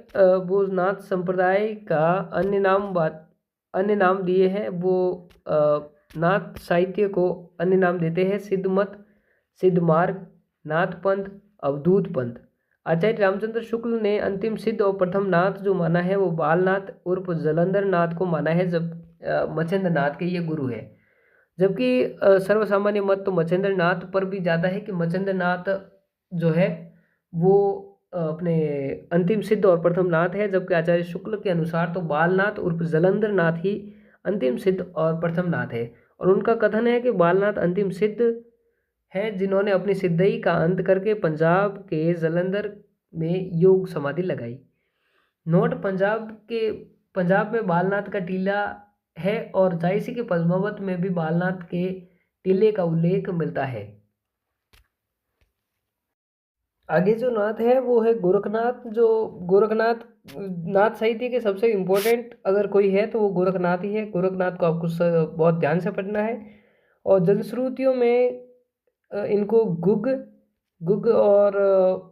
वो नाथ संप्रदाय का अन्य नाम दिए हैं। वो नाथ साहित्य को अन्य नाम देते हैं, सिद्ध मत, सिद्ध मार्ग, नाथ पंथ, अवधूत पंथ। आचार्य रामचंद्र शुक्ल ने अंतिम सिद्ध और प्रथम नाथ जो माना है वो बालनाथ उर्फ जलंधर नाथ को माना है, जब मच्छेंद्र नाथ के ये गुरु है। जबकि सर्वसामान्य मत तो मच्छेंद्र नाथ पर भी जाता है कि मच्छेंद्र नाथ जो है वो अपने अंतिम सिद्ध और प्रथम नाथ है, जबकि आचार्य शुक्ल के अनुसार तो बालनाथ उर्फ जलंधर नाथ ही अंतिम सिद्ध और प्रथम नाथ है। और उनका कथन है कि बालनाथ अंतिम सिद्ध हैं जिन्होंने अपनी सिद्धई का अंत करके पंजाब के जलंधर में योग समाधि लगाई। नोट पंजाब में बालनाथ का टीला है और झांसी के पद्मावत में भी बालनाथ के टीले का उल्लेख मिलता है। आगे जो नाथ है वो है गोरखनाथ। जो गोरखनाथ नाथ साहित्य के सबसे इम्पोर्टेंट अगर कोई है तो वो गोरखनाथ ही है। गोरखनाथ को आपको बहुत ध्यान से पढ़ना है। और जनश्रुतियों में इनको गुग और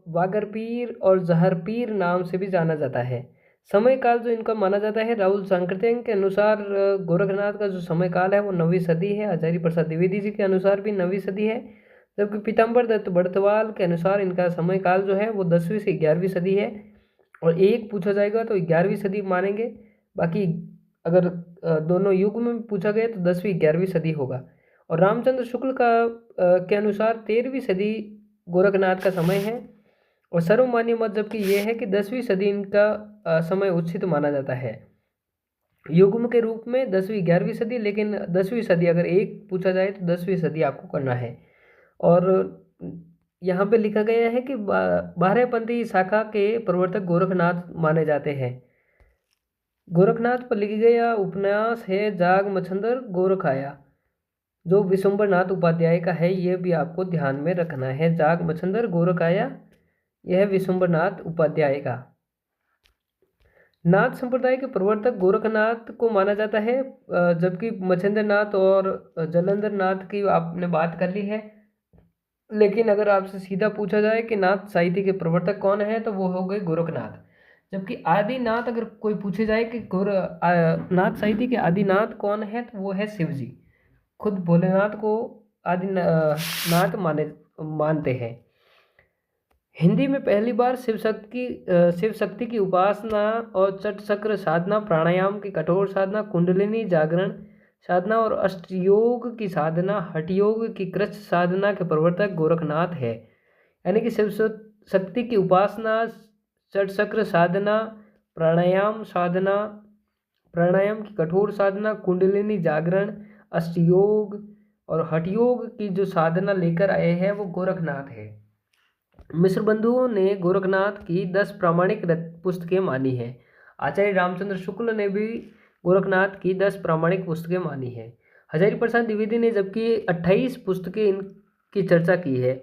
वागरपीर और जहरपीर नाम से भी जाना जाता है। समय काल जो इनका माना जाता है, राहुल सांकृत्य के अनुसार गोरखनाथ का जो समय काल है वो 9वीं सदी है। हजारी प्रसाद द्विवेदी जी के अनुसार भी 9वीं सदी है। जबकि पीताम्बर दत्त बड़तवाल के अनुसार इनका समय काल जो है वो 10वीं से 11वीं सदी है। और एक पूछा जाएगा तो 11वीं सदी मानेंगे, बाकी अगर दोनों युग में पूछा गया तो 10वीं 11वीं सदी होगा। और रामचंद्र शुक्ल का के अनुसार 13वीं सदी गोरखनाथ का समय है। और सर्वमान्य मत जबकि ये है कि 10वीं सदी इनका समय उचित माना जाता है युग्म के रूप में 10वीं 11वीं सदी। लेकिन 10वीं सदी अगर एक पूछा जाए तो 10वीं सदी आपको करना है। और यहाँ पे लिखा गया है कि 12पंथी शाखा के प्रवर्तक गोरखनाथ माने जाते हैं। गोरखनाथ पर लिखा गया उपन्यास है जाग मच्छंदर गोरख आया, जो विशंबरनाथ उपाध्याय का है। ये भी आपको ध्यान में रखना है। जाग मच्छंदर गोरख आया, यह विशंबरनाथ उपाध्याय का। नाथ संप्रदाय के प्रवर्तक गोरखनाथ को माना जाता है, जबकि मच्छंदर नाथ और जलंधर नाथ की आपने बात कर ली है। लेकिन अगर आपसे सीधा पूछा जाए कि नाथ साहित्य के प्रवर्तक कौन है तो वो हो गए गोरखनाथ। जबकि आदिनाथ अगर कोई पूछे जाए कि नाथ साहित्य के आदिनाथ कौन है तो वो है शिव जी। खुद भोलेनाथ को आदि नाथ मानते हैं। हिंदी में पहली बार शिव शक्ति की उपासना और चट चक्र साधना, प्राणायाम की कठोर साधना, कुंडलिनी जागरण साधना और अष्टयोग की साधना, हठयोग की कृच्छ साधना के प्रवर्तक गोरखनाथ है। यानी कि शिव शक्ति की उपासना, चट चक्र साधना, प्राणायाम साधना, प्राणायाम की कठोर साधना, कुंडलिनी जागरण, अष्टयोग और हठयोग की जो साधना लेकर आए हैं वो गोरखनाथ है। मिश्र बंधुओं ने गोरखनाथ की 10 प्रामाणिक पुस्तकें मानी है। आचार्य रामचंद्र शुक्ल ने भी गोरखनाथ की 10 प्रामाणिक पुस्तकें मानी है। हजारी प्रसाद द्विवेदी ने जबकि 28 पुस्तकें इनकी चर्चा की है।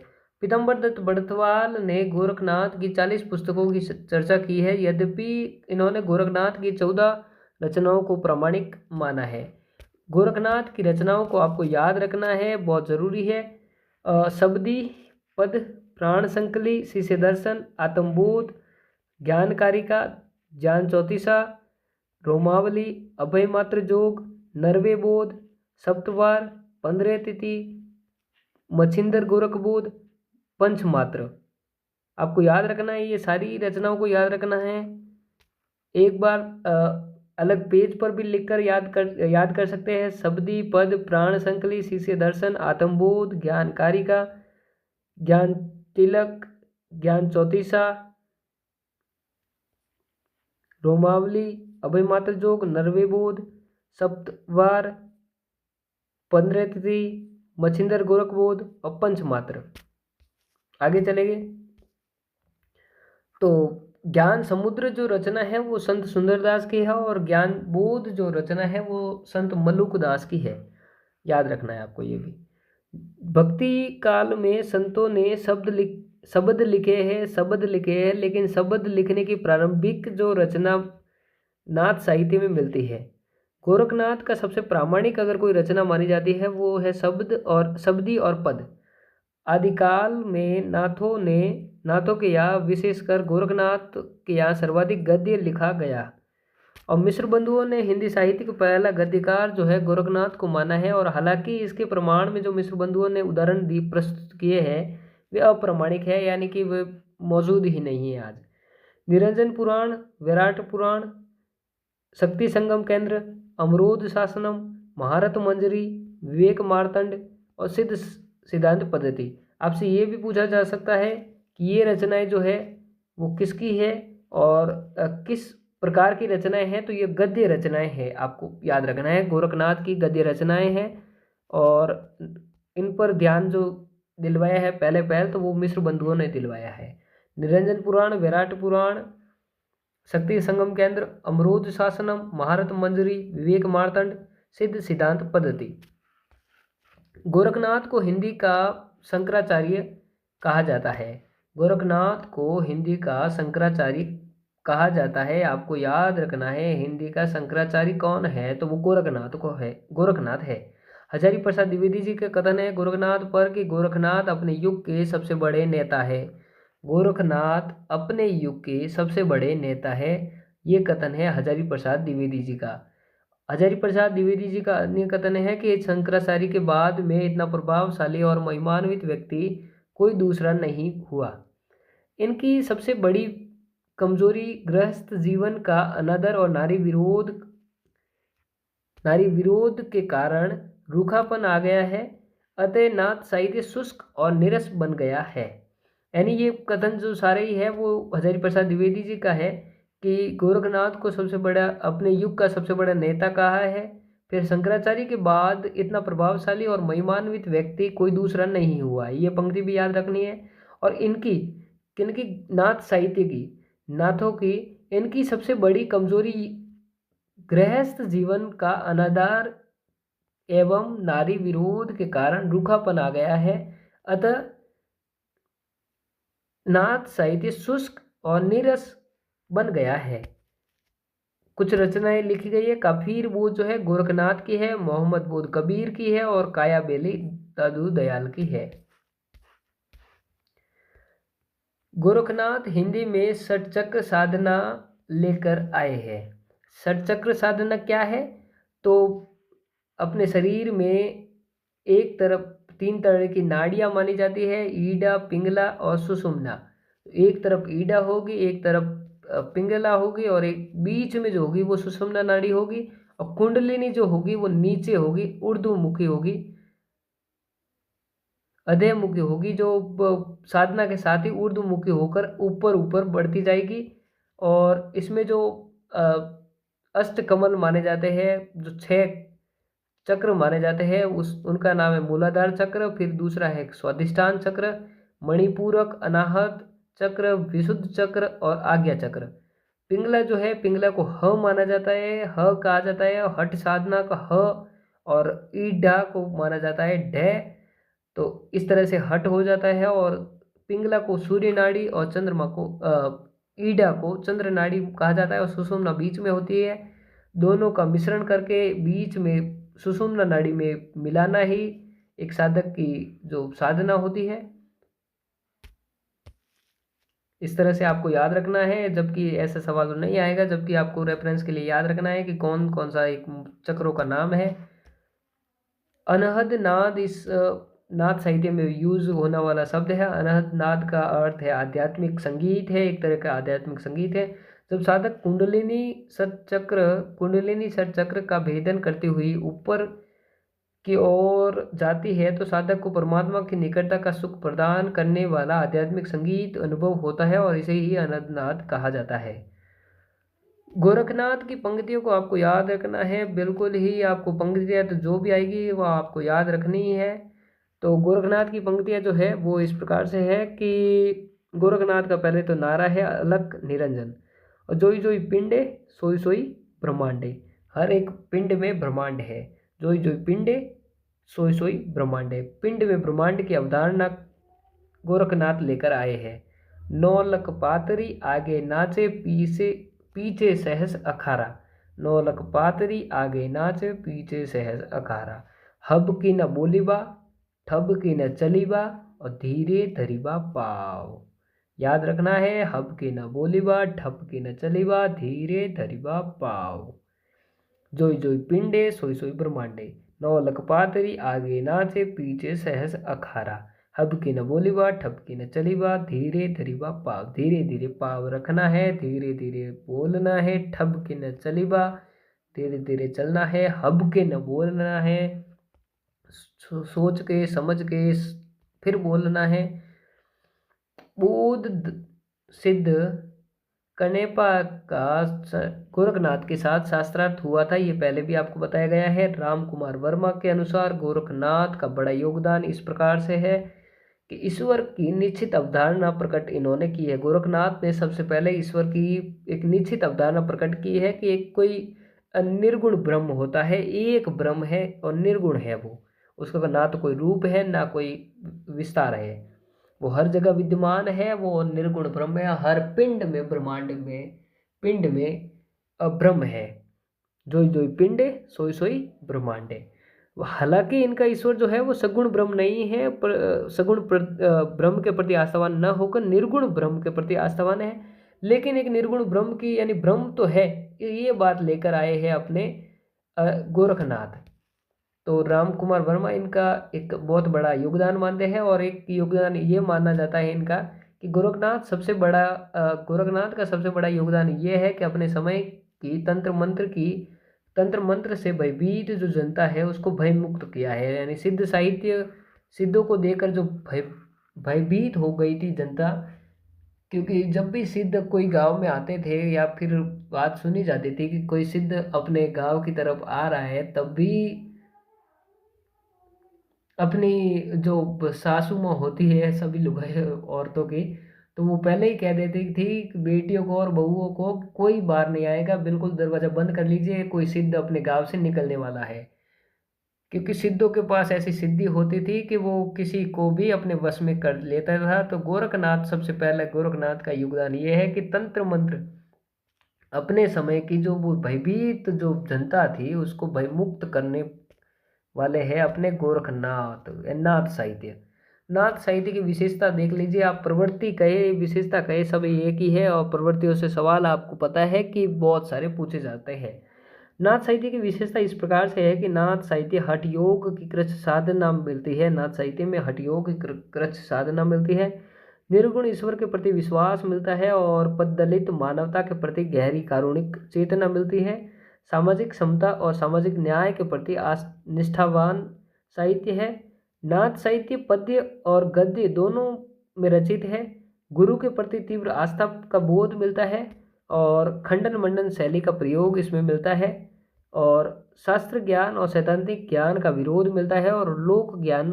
पीताम्बर दत्त बड़तवाल ने गोरखनाथ की 40 पुस्तकों की चर्चा की है। यद्यपि इन्होंने गोरखनाथ की 14 रचनाओं को प्रामाणिक माना है। गोरखनाथ की रचनाओं को आपको याद रखना है, बहुत ज़रूरी है। शबदी पद, प्राण संकली, शिष्य दर्शन, आत्मबोध, ज्ञानकारिका, ज्ञान चौतीसा, रोमावली, अभय मात्र जोग, नरवे बोध, सप्तवार, 15 तिथि, मच्छिंदर गोरखबोध, पंचमात्र। आपको याद रखना है, ये सारी रचनाओं को याद रखना है। एक बार अलग पेज पर भी लिखकर याद कर सकते हैं। शबदी पद, प्राण संकली, शिष्य दर्शन, आत्मबोध, ज्ञानकारिका, ज्ञान तिलक, ज्ञान चौतीसा, रोमावली, अभय मात्र जोग, नरवे बोध, सप्तवार, 15 तिथि, मच्छिंदर गोरखबोध और पंचमात्र। आगे चलेंगे तो ज्ञान समुद्र जो रचना है वो संत सुंदरदास की है और ज्ञान बोध जो रचना है वो संत मल्लुकदास की है। याद रखना है आपको ये भी। भक्ति काल में संतों ने शब्द लिखे हैं, लेकिन शब्द लिखने की प्रारंभिक जो रचना नाथ साहित्य में मिलती है। गोरखनाथ का सबसे प्रामाणिक अगर कोई रचना मानी जाती है वो है शब्दी और पद। आदिकाल में नाथों के यहाँ विशेषकर गोरखनाथ के यहाँ सर्वाधिक गद्य लिखा गया। और मिश्र बंधुओं ने हिंदी साहित्य का पहला गद्यकार जो है गोरखनाथ को माना है। और हालांकि इसके प्रमाण में जो मिश्र बंधुओं ने उदाहरण प्रस्तुत किए हैं वे अप्रामाणिक है, यानी कि वे मौजूद ही नहीं है आज। निरंजन पुराण, विराट पुराण, शक्ति संगम केंद्र, अमरोध शासनम, महारत मंजरी, विवेक मार्तंड और सिद्ध सिद्धांत पद्धति। आपसे ये भी पूछा जा सकता है कि ये रचनाएं जो है वो किसकी है और किस प्रकार की रचनाएं हैं। तो ये गद्य रचनाएं हैं, आपको याद रखना है। गोरखनाथ की गद्य रचनाएं हैं और इन पर ध्यान जो दिलवाया है पहले तो वो मिश्र बंधुओं ने दिलवाया है। निरंजन पुराण, विराट पुराण, शक्ति संगम केंद्र, अमरोध शासनम, महारत मंजरी, विवेक मार्तंड, सिद्ध सिद्धांत पद्धति। गोरखनाथ को हिंदी का शंकराचार्य कहा जाता है। गोरखनाथ को हिंदी का शंकराचार्य कहा जाता है। आपको याद रखना है हिंदी का शंकराचार्य कौन है, तो वो गोरखनाथ है। हजारी प्रसाद द्विवेदी जी का कथन है गोरखनाथ पर कि गोरखनाथ अपने युग के सबसे बड़े नेता है। गोरखनाथ अपने युग के सबसे बड़े नेता है, ये कथन है हजारी प्रसाद द्विवेदी जी का। हजारी प्रसाद द्विवेदी जी का अन्य कथन है कि शंकराचार्य के बाद में इतना प्रभावशाली और महिमान्वित व्यक्ति कोई दूसरा नहीं हुआ। इनकी सबसे बड़ी कमजोरी गृहस्थ जीवन का अनादर और नारी विरोध के कारण रूखापन आ गया है, अतः नाथ साहित्य शुष्क और निरस बन गया है। यानी ये कथन जो सारे ही है वो हजारी प्रसाद द्विवेदी जी का है कि गोरखनाथ को सबसे बड़ा अपने युग का सबसे बड़ा नेता कहा है, फिर शंकराचार्य के बाद इतना प्रभावशाली और महिमान्वित व्यक्ति कोई दूसरा नहीं हुआ। ये पंक्ति भी याद रखनी है। और किनकी नाथ साहित्य की, नाथों की इनकी सबसे बड़ी कमजोरी गृहस्थ जीवन का अनादर एवं नारी विरोध के कारण रूखापन आ गया है, अतः नाथ साहित्य शुष्क और नीरस बन गया है। कुछ रचनाएं लिखी गई है। काफिर बोध जो है गोरखनाथ की है, मोहम्मद बोध कबीर की है और काया बेली दादू दयाल की है। गोरखनाथ हिंदी में षटचक्र साधना लेकर आए हैं। षटचक्र साधना क्या है, तो अपने शरीर में एक तरफ 3 तरह की नाड़ियां मानी जाती है, ईडा, पिंगला और सुषुम्ना। एक तरफ ईडा होगी, एक तरफ पिंगला होगी और एक बीच में जो होगी वो सुषुम्ना नाड़ी होगी, और कुंडलिनी जो होगी वो नीचे होगी, ऊर्ध्वमुखी होगी, अधोमुखी होगी, जो साधना के साथ ही ऊर्ध्वमुखी होकर ऊपर ऊपर बढ़ती जाएगी। और इसमें जो अष्टकमल माने जाते हैं, जो 6 चक्र माने जाते हैं, उनका नाम है मूलाधार चक्र, फिर दूसरा है स्वाधिष्ठान चक्र, मणिपूरक, अनाहत चक्र, विशुद्ध चक्र और आज्ञा चक्र। पिंगला जो है, पिंगला को ह माना जाता है, ह कहा जाता है, हठ साधना का ह, और ईडा को माना जाता है ढ। तो इस तरह से हठ हो जाता है। और पिंगला को सूर्य नाड़ी और चंद्रमा को ईडा को चंद्र नाड़ी कहा जाता है, और सुषुम्ना बीच में होती है। दोनों का मिश्रण करके बीच में सुषुम्ना नाड़ी में मिलाना ही एक साधक की जो साधना होती है। इस तरह से आपको याद रखना है, जबकि ऐसा सवाल नहीं आएगा, जबकि आपको रेफरेंस के लिए याद रखना है कि कौन कौन सा एक चक्रों का नाम है। अनहद नाद इस नाद साहित्य में यूज होने वाला शब्द है। अनहद नाद का अर्थ है आध्यात्मिक संगीत है, एक तरह का आध्यात्मिक संगीत है। जब साधक कुंडलिनी सतचक्र का भेदन करती हुई ऊपर की ओर जाती है तो साधक को परमात्मा की निकटता का सुख प्रदान करने वाला आध्यात्मिक संगीत अनुभव होता है, और इसे ही अनहद नाद कहा जाता है। गोरखनाथ की पंक्तियों को आपको याद रखना है, बिल्कुल ही आपको पंक्तियाँ तो जो भी आएगी वो आपको याद रखनी ही है। तो गोरखनाथ की पंक्तियाँ जो है वो इस प्रकार से है कि गोरखनाथ का पहले तो नारा है अलख निरंजन, और जोई जोई पिंडे सोई सोई ब्रह्मांडे। हर एक पिंड में ब्रह्मांड है, जोई जोई पिंडे सोई सोई ब्रह्मांड है। पिंड में ब्रह्मांड की अवधारणा गोरखनाथ लेकर आए हैं। 9 लख पातरी आगे नाचे पीछे सहस अखारा। 9 लख पातरी आगे नाचे पीछे सहस अखारा। हब की न बोलीबा ठब की न चलीबा और धीरे धरीबा पाव। याद रखना है, हब की न बोलीबा ठब की न चलीबा धीरे धरीबा पाव। जोई जोई पिंडे सोई सोई ब्रह्मांडे। 9 लख पातरी आगे नाचे पीछे सहस अखारा। हब की न बोलीबा ठब की न चलीबा धीरे धरीबा पाव। धीरे धीरे पाव रखना है, धीरे धीरे बोलना है। ठब की न चलीबा धीरे धीरे चलना है। हब के न बोलना है, सोच के समझ के फिर बोलना है। बोध सिद्ध कनेपा का गोरखनाथ के साथ शास्त्रार्थ हुआ था, ये पहले भी आपको बताया गया है। राम कुमार वर्मा के अनुसार गोरखनाथ का बड़ा योगदान इस प्रकार से है कि ईश्वर की निश्चित अवधारणा प्रकट इन्होंने की है। गोरखनाथ ने सबसे पहले ईश्वर की एक निश्चित अवधारणा प्रकट की है कि एक कोई निर्गुण ब्रह्म होता है, एक ब्रह्म है और निर्गुण है वो। उसका ना तो कोई रूप है ना कोई विस्तार है, वो हर जगह विद्यमान है, वो निर्गुण ब्रह्म है। हर पिंड में, ब्रह्मांड में, पिंड में ब्रह्म है। जोई जोई पिंड सोई सोई ब्रह्मांड है। हालांकि इनका ईश्वर जो है वो सगुण ब्रह्म नहीं है, पर ब्रह्म के प्रति आस्थावान न होकर निर्गुण ब्रह्म के प्रति आस्थावान है। लेकिन एक निर्गुण ब्रह्म की, यानी ब्रह्म तो है, ये बात लेकर आए हैं अपने गोरखनाथ। तो राम कुमार वर्मा इनका एक बहुत बड़ा योगदान मानते हैं। और एक योगदान ये माना जाता है इनका कि गोरखनाथ का सबसे बड़ा योगदान ये है कि अपने समय की तंत्र मंत्र से भयभीत जो जनता है उसको भय मुक्त किया है। यानी सिद्ध साहित्य, सिद्धों को देकर जो भयभीत हो गई थी जनता, क्योंकि जब भी सिद्ध कोई गांव में आते थे या फिर बात सुनी जाती थी कि कोई सिद्ध अपने गांव की तरफ आ रहा है, तब भी अपनी जो सासू माँ होती है सभी लोग औरतों की, तो वो पहले ही कह देती थी कि बेटियों को और बहुओं को कोई बाहर नहीं आएगा, बिल्कुल दरवाजा बंद कर लीजिए, कोई सिद्ध अपने गांव से निकलने वाला है। क्योंकि सिद्धों के पास ऐसी सिद्धि होती थी कि वो किसी को भी अपने वश में कर लेता था। तो गोरखनाथ, सबसे पहले गोरखनाथ का योगदान ये है कि तंत्र मंत्र, अपने समय की जो वो भयभीत जो जनता थी उसको भयमुक्त करने वाले हैं अपने गोरखनाथ। नाथ साहित्य, नाथ साहित्य की विशेषता देख लीजिए आप। प्रवृत्ति कहे, विशेषता कहे, सब एक ही है। और प्रवृत्तियों से सवाल आपको पता है कि बहुत सारे पूछे जाते हैं। नाथ साहित्य की विशेषता इस प्रकार से है कि नाथ साहित्य हठ योग की कृच्छ साधना मिलती है। नाथ साहित्य में हठ योग की कृच्छ साधना मिलती है, निर्गुण ईश्वर के प्रति विश्वास मिलता है और पददलित मानवता के प्रति गहरी कारुणिक चेतना मिलती है। सामाजिक समता और सामाजिक न्याय के प्रति निष्ठावान साहित्य है। नाथ साहित्य पद्य और गद्य दोनों में रचित है। गुरु के प्रति तीव्र आस्था का बोध मिलता है और खंडन मंडन शैली का प्रयोग इसमें मिलता है। और शास्त्र ज्ञान और सैद्धांतिक ज्ञान का विरोध मिलता है और लोक ज्ञान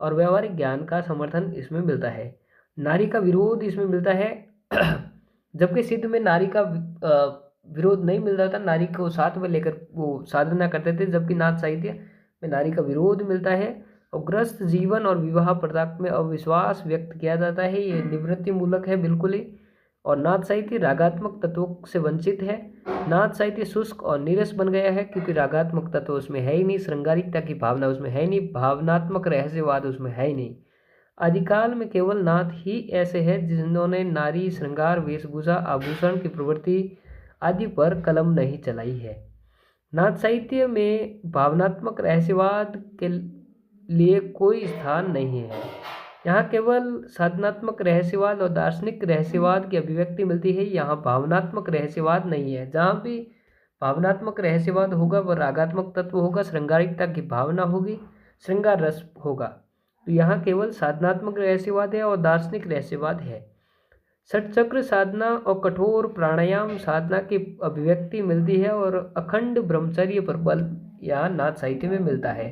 और व्यवहारिक ज्ञान का समर्थन इसमें मिलता है। नारी का विरोध इसमें मिलता है जबकि सिद्ध में नारी का विरोध नहीं मिलता था, नारी को साथ में लेकर वो साधना करते थे, जबकि नाथ साहित्य में नारी का विरोध मिलता है। और ग्रस्त जीवन और विवाह प्रथा में अविश्वास व्यक्त किया जाता है, ये निवृत्ति मूलक है बिल्कुल ही। और नाथ साहित्य रागात्मक तत्वों से वंचित है। नाथ साहित्य शुष्क और नीरस बन गया है क्योंकि रागात्मक तत्व उसमें है ही नहीं, श्रृंगारिकता की भावना उसमें है ही नहीं, भावनात्मक रहस्यवाद उसमें है ही नहीं। आदिकाल में केवल नाथ ही ऐसे हैं जिन्होंने नारी श्रृंगार, वेशभूषा, आभूषण की प्रवृत्ति आदि पर कलम नहीं चलाई है। नाथ साहित्य में भावनात्मक रहस्यवाद के लिए कोई स्थान नहीं है। यहाँ केवल साधनात्मक रहस्यवाद और दार्शनिक रहस्यवाद की अभिव्यक्ति मिलती है, यहाँ भावनात्मक रहस्यवाद नहीं है। जहाँ भी भावनात्मक रहस्यवाद होगा वह रागात्मक तत्व होगा, श्रृंगारिकता की भावना होगी, श्रृंगार रस होगा। तो यहाँ केवल साधनात्मक रहस्यवाद है और दार्शनिक रहस्यवाद है। षटचक्र साधना और कठोर प्राणायाम साधना की अभिव्यक्ति मिलती है और अखंड ब्रह्मचर्य पर बल यहाँ नाथ साहित्य में मिलता है।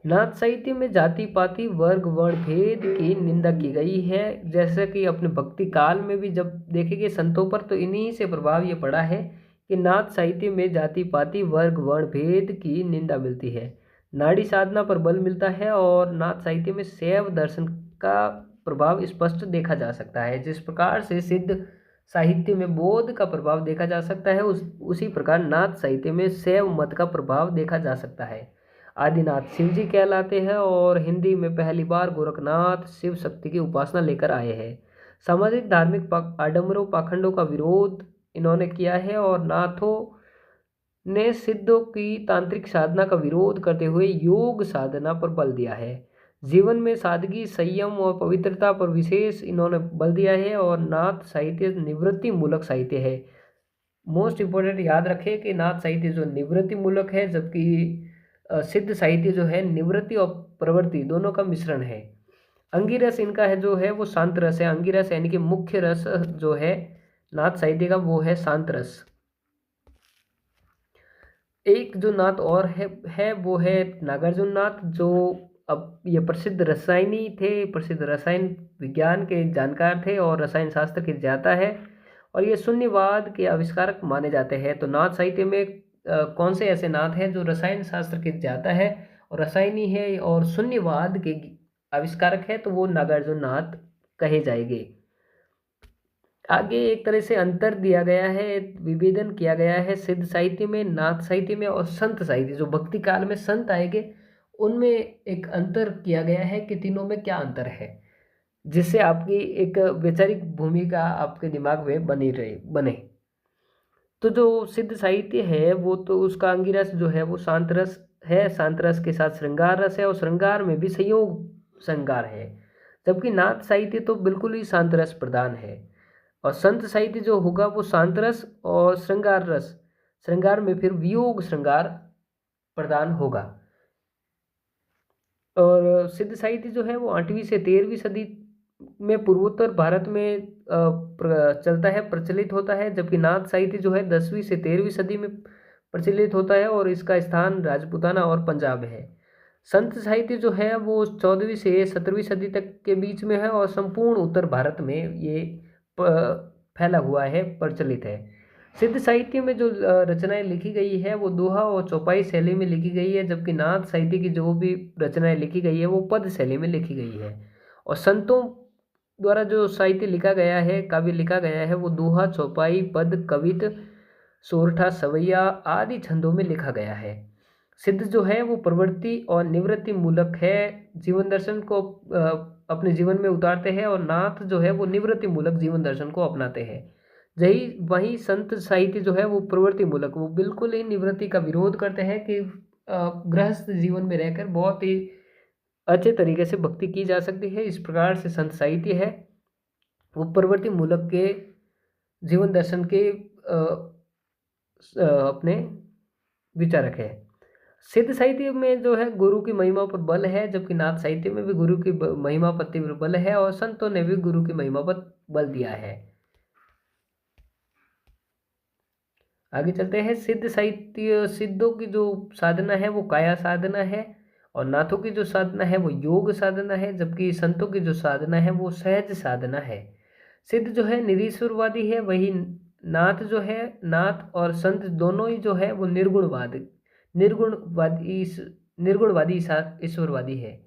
नाथ साहित्य में जाति पाति वर्ग वर्ण भेद की निंदा की गई है। जैसे कि अपने भक्ति काल में भी जब देखेंगे संतों पर, तो इन्हीं से प्रभाव ये पड़ा है कि नाथ साहित्य में जाति पाति वर्ग वर्ण भेद की निंदा मिलती है। नाड़ी साधना पर बल मिलता है और नाथ साहित्य में शैव दर्शन का प्रभाव स्पष्ट देखा जा सकता है। जिस प्रकार से सिद्ध साहित्य में बौद्ध का प्रभाव देखा जा सकता है, उसी प्रकार नाथ साहित्य में शैव मत का प्रभाव देखा जा सकता है। आदिनाथ शिव जी कहलाते हैं और हिंदी में पहली बार गोरखनाथ शिव शक्ति की उपासना लेकर आए हैं। सामाजिक धार्मिक आडंबरों पाखंडों का विरोध इन्होंने किया है और नाथों ने सिद्धों की तांत्रिक साधना का विरोध करते हुए योग साधना पर बल दिया है। जीवन में सादगी, संयम और पवित्रता पर विशेष इन्होंने बल दिया है। और नाथ साहित्य निवृत्ति मूलक साहित्य है। मोस्ट इम्पोर्टेंट याद रखें कि नाथ साहित्य जो निवृत्ति मूलक है, जबकि सिद्ध साहित्य जो है निवृत्ति और प्रवृत्ति दोनों का मिश्रण है। अंगिरस इनका है जो है वो शांत रस है। अंगिरस यानी कि मुख्य रस जो है नाथ साहित्य का वो है शांत रस। एक जो नाथ और है वो है नागार्जुन नाथ, जो अब ये प्रसिद्ध रसायनी थे, प्रसिद्ध रसायन विज्ञान के जानकार थे और रसायन शास्त्र के ज्ञाता है, और ये शून्यवाद के आविष्कारक माने जाते हैं। तो नाथ साहित्य में कौन से ऐसे नाथ हैं जो रसायन शास्त्र के ज्ञाता है और रसायनी है और शून्यवाद के आविष्कारक है, तो वो नागार्जुन नाथ कहे जाएंगे। आगे एक तरह से अंतर दिया गया है, विभेदन किया गया है सिद्ध साहित्य में, नाथ साहित्य में और संत साहित्य, जो भक्ति काल में संत आएंगे उनमें एक अंतर किया गया है कि तीनों में क्या अंतर है, जिससे आपकी एक वैचारिक भूमिका आपके दिमाग में बने। तो जो सिद्ध साहित्य है वो तो उसका अंगिरस जो है वो शांत रस है, शांत रस के साथ श्रृंगार रस है और श्रृंगार में भी संयोग श्रृंगार है, जबकि नाथ साहित्य तो बिल्कुल ही शांत रस प्रधान है। और संत साहित्य जो होगा वो शांत रस और श्रृंगार रस, श्रृंगार में फिर वियोग श्रृंगार प्रदान होगा। और सिद्ध साहित्य जो है वो 8वीं से 13वीं सदी में पूर्वोत्तर भारत में चलता है, प्रचलित होता है, जबकि नाथ साहित्य जो है 10वीं से 13वीं सदी में प्रचलित होता है और इसका स्थान राजपूताना और पंजाब है। संत साहित्य जो है वो 14वीं से 17वीं सदी तक के बीच में है और संपूर्ण उत्तर भारत में ये फैला हुआ है, प्रचलित है। सिद्ध साहित्य में जो रचनाएं लिखी गई है वो दोहा और चौपाई शैली में लिखी गई है, जबकि नाथ साहित्य की जो भी रचनाएं लिखी गई है वो पद शैली में लिखी गई है। और संतों द्वारा जो साहित्य लिखा गया है, काव्य लिखा गया है, वो दोहा, चौपाई, पद, कवित, सोरठा, सवैया आदि छंदों में लिखा गया है। सिद्ध जो है वो प्रवृत्ति और निवृत्ति मूलक है, जीवन दर्शन को अपने जीवन में उतारते हैं, और नाथ जो है वो निवृत्ति मूलक जीवन दर्शन को अपनाते हैं। वही संत साहित्य जो है वो प्रवृत्ति मूलक, वो बिल्कुल ही निवृत्ति का विरोध करते हैं कि गृहस्थ जीवन में रहकर बहुत ही अच्छे तरीके से भक्ति की जा सकती है। इस प्रकार से संत साहित्य है वो प्रवृत्ति मूलक के जीवन दर्शन के अपने विचारक है। सिद्ध साहित्य में जो है गुरु की महिमा पर बल है, जबकि नाथ साहित्य में भी गुरु की महिमा पर तीव्र बल है और संतों ने भी गुरु की महिमा पर बल दिया है। आगे चलते हैं। सिद्ध साहित्य, सिद्धों की जो साधना है वो काया साधना है और नाथों की जो साधना है वो योग साधना है, जबकि संतों की जो साधना है वो सहज साधना है। सिद्ध जो है निरीश्वरवादी है, वही नाथ जो है, नाथ और संत दोनों ही जो है वो निर्गुणवादी निर्गुणवादी ईश्वरवादी है,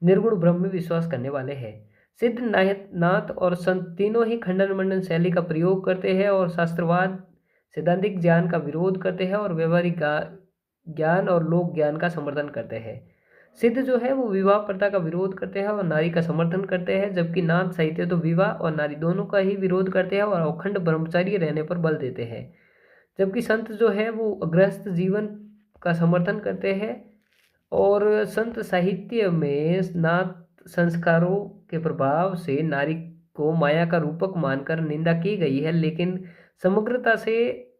निर्गुण ब्रह्म में विश्वास करने वाले हैं। सिद्ध नाथ और संत तीनों ही खंडन मंडन शैली का प्रयोग करते हैं और शास्त्रवाद, सैद्धांतिक ज्ञान का विरोध करते हैं और व्यवहारिक ज्ञान और लोक ज्ञान का समर्थन करते हैं। सिद्ध जो है वो विवाह प्रथा का विरोध करते हैं और नारी का समर्थन करते हैं, जबकि नाथ साहित्य तो विवाह और नारी दोनों का ही विरोध करते हैं और अखंड ब्रह्मचारी रहने पर बल देते हैं। जबकि संत जो है वो गृहस्थ जीवन का समर्थन करते हैं। और संत साहित्य में नाथ संस्कारों के प्रभाव से नारी को माया का रूपक मानकर निंदा की गई है, लेकिन समग्रता से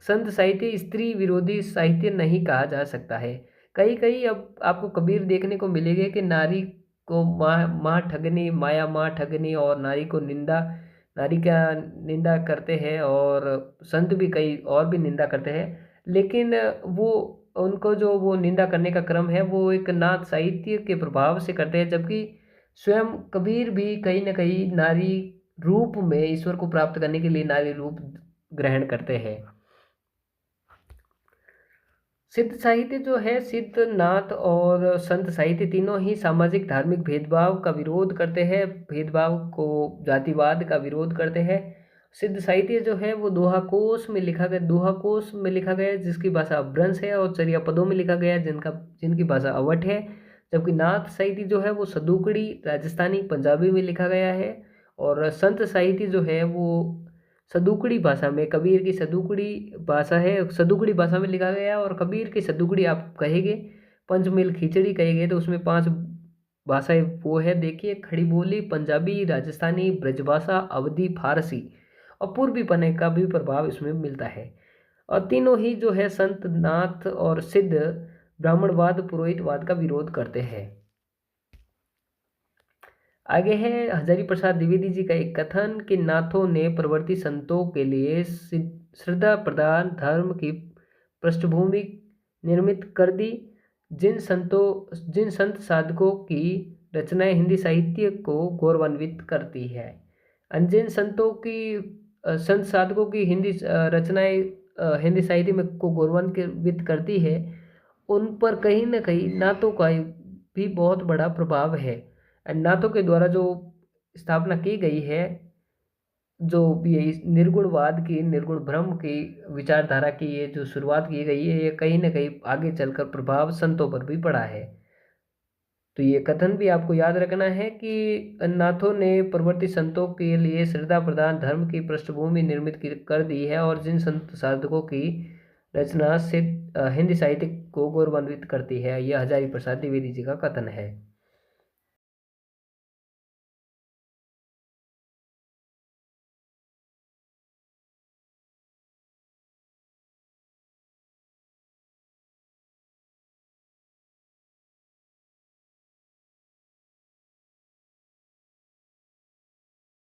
संत साहित्य स्त्री विरोधी साहित्य नहीं कहा जा सकता है। कहीं कहीं अब आपको कबीर देखने को मिलेंगे कि नारी को माँ ठगनी, माया माँ ठगनी, और नारी का निंदा करते हैं, और संत भी कई और भी निंदा करते हैं, लेकिन वो उनको जो वो निंदा करने का क्रम है वो एक नाथ साहित्य के प्रभाव से करते हैं, जबकि स्वयं कबीर भी कहीं ना कहीं नारी रूप में ईश्वर को प्राप्त करने के लिए नारी रूप ग्रहण करते हैं। सिद्ध साहित्य जो है, सिद्ध, नाथ और संत साहित्य तीनों ही सामाजिक धार्मिक भेदभाव का विरोध करते हैं, भेदभाव को, जातिवाद का विरोध करते हैं। सिद्ध साहित्य जो है वो दोहा कोश में लिखा गया जिसकी भाषा अपभ्रंश है, और चर्या पदों में लिखा गया जिनकी भाषा अवट है, जबकि नाथ साहित्य जो है वो सदुकड़ी, राजस्थानी, पंजाबी में लिखा गया है। और संत साहित्य जो है वो सदुकड़ी भाषा में, कबीर की सदुकड़ी भाषा है, सदुकड़ी भाषा में लिखा गया है, और कबीर की सदुकड़ी आप कहेंगे, पंचमेल खिचड़ी कहेंगे, तो उसमें 5 भाषाएं वो है, देखिए, खड़ी बोली, पंजाबी, राजस्थानी, ब्रजभाषा, अवधी, फारसी, और पूर्वी पने का भी प्रभाव इसमें मिलता है। और तीनों ही जो है संत, नाथ और सिद्ध ब्राह्मणवाद, पुरोहितवाद का विरोध करते हैं। आगे है हजारी प्रसाद द्विवेदी जी का एक कथन कि नाथों ने प्रवर्ती संतों के लिए श्रद्धा प्रदान धर्म की पृष्ठभूमि निर्मित कर दी, जिन संत साधकों की रचनाएं हिंदी साहित्य को गौरवान्वित करती है। जिन संत साधकों की हिंदी रचनाएं हिंदी साहित्य में को गौरवान्वित करती है, उन पर कहीं न कहीं नातों का भी बहुत बड़ा प्रभाव है। नातों के द्वारा जो स्थापना की गई है, जो भी ये इस निर्गुणवाद की, निर्गुण ब्रह्म की विचारधारा की ये जो शुरुआत की गई है, ये कहीं न कहीं आगे चलकर प्रभाव संतों पर भी पड़ा है। तो ये कथन भी आपको याद रखना है कि नाथों ने प्रवर्ती संतों के लिए श्रद्धा प्रधान धर्म की पृष्ठभूमि निर्मित कर दी है, और जिन संत साधकों की रचना से हिंदी साहित्य को गौरवान्वित करती है। यह हजारी प्रसाद द्विवेदी जी का कथन है।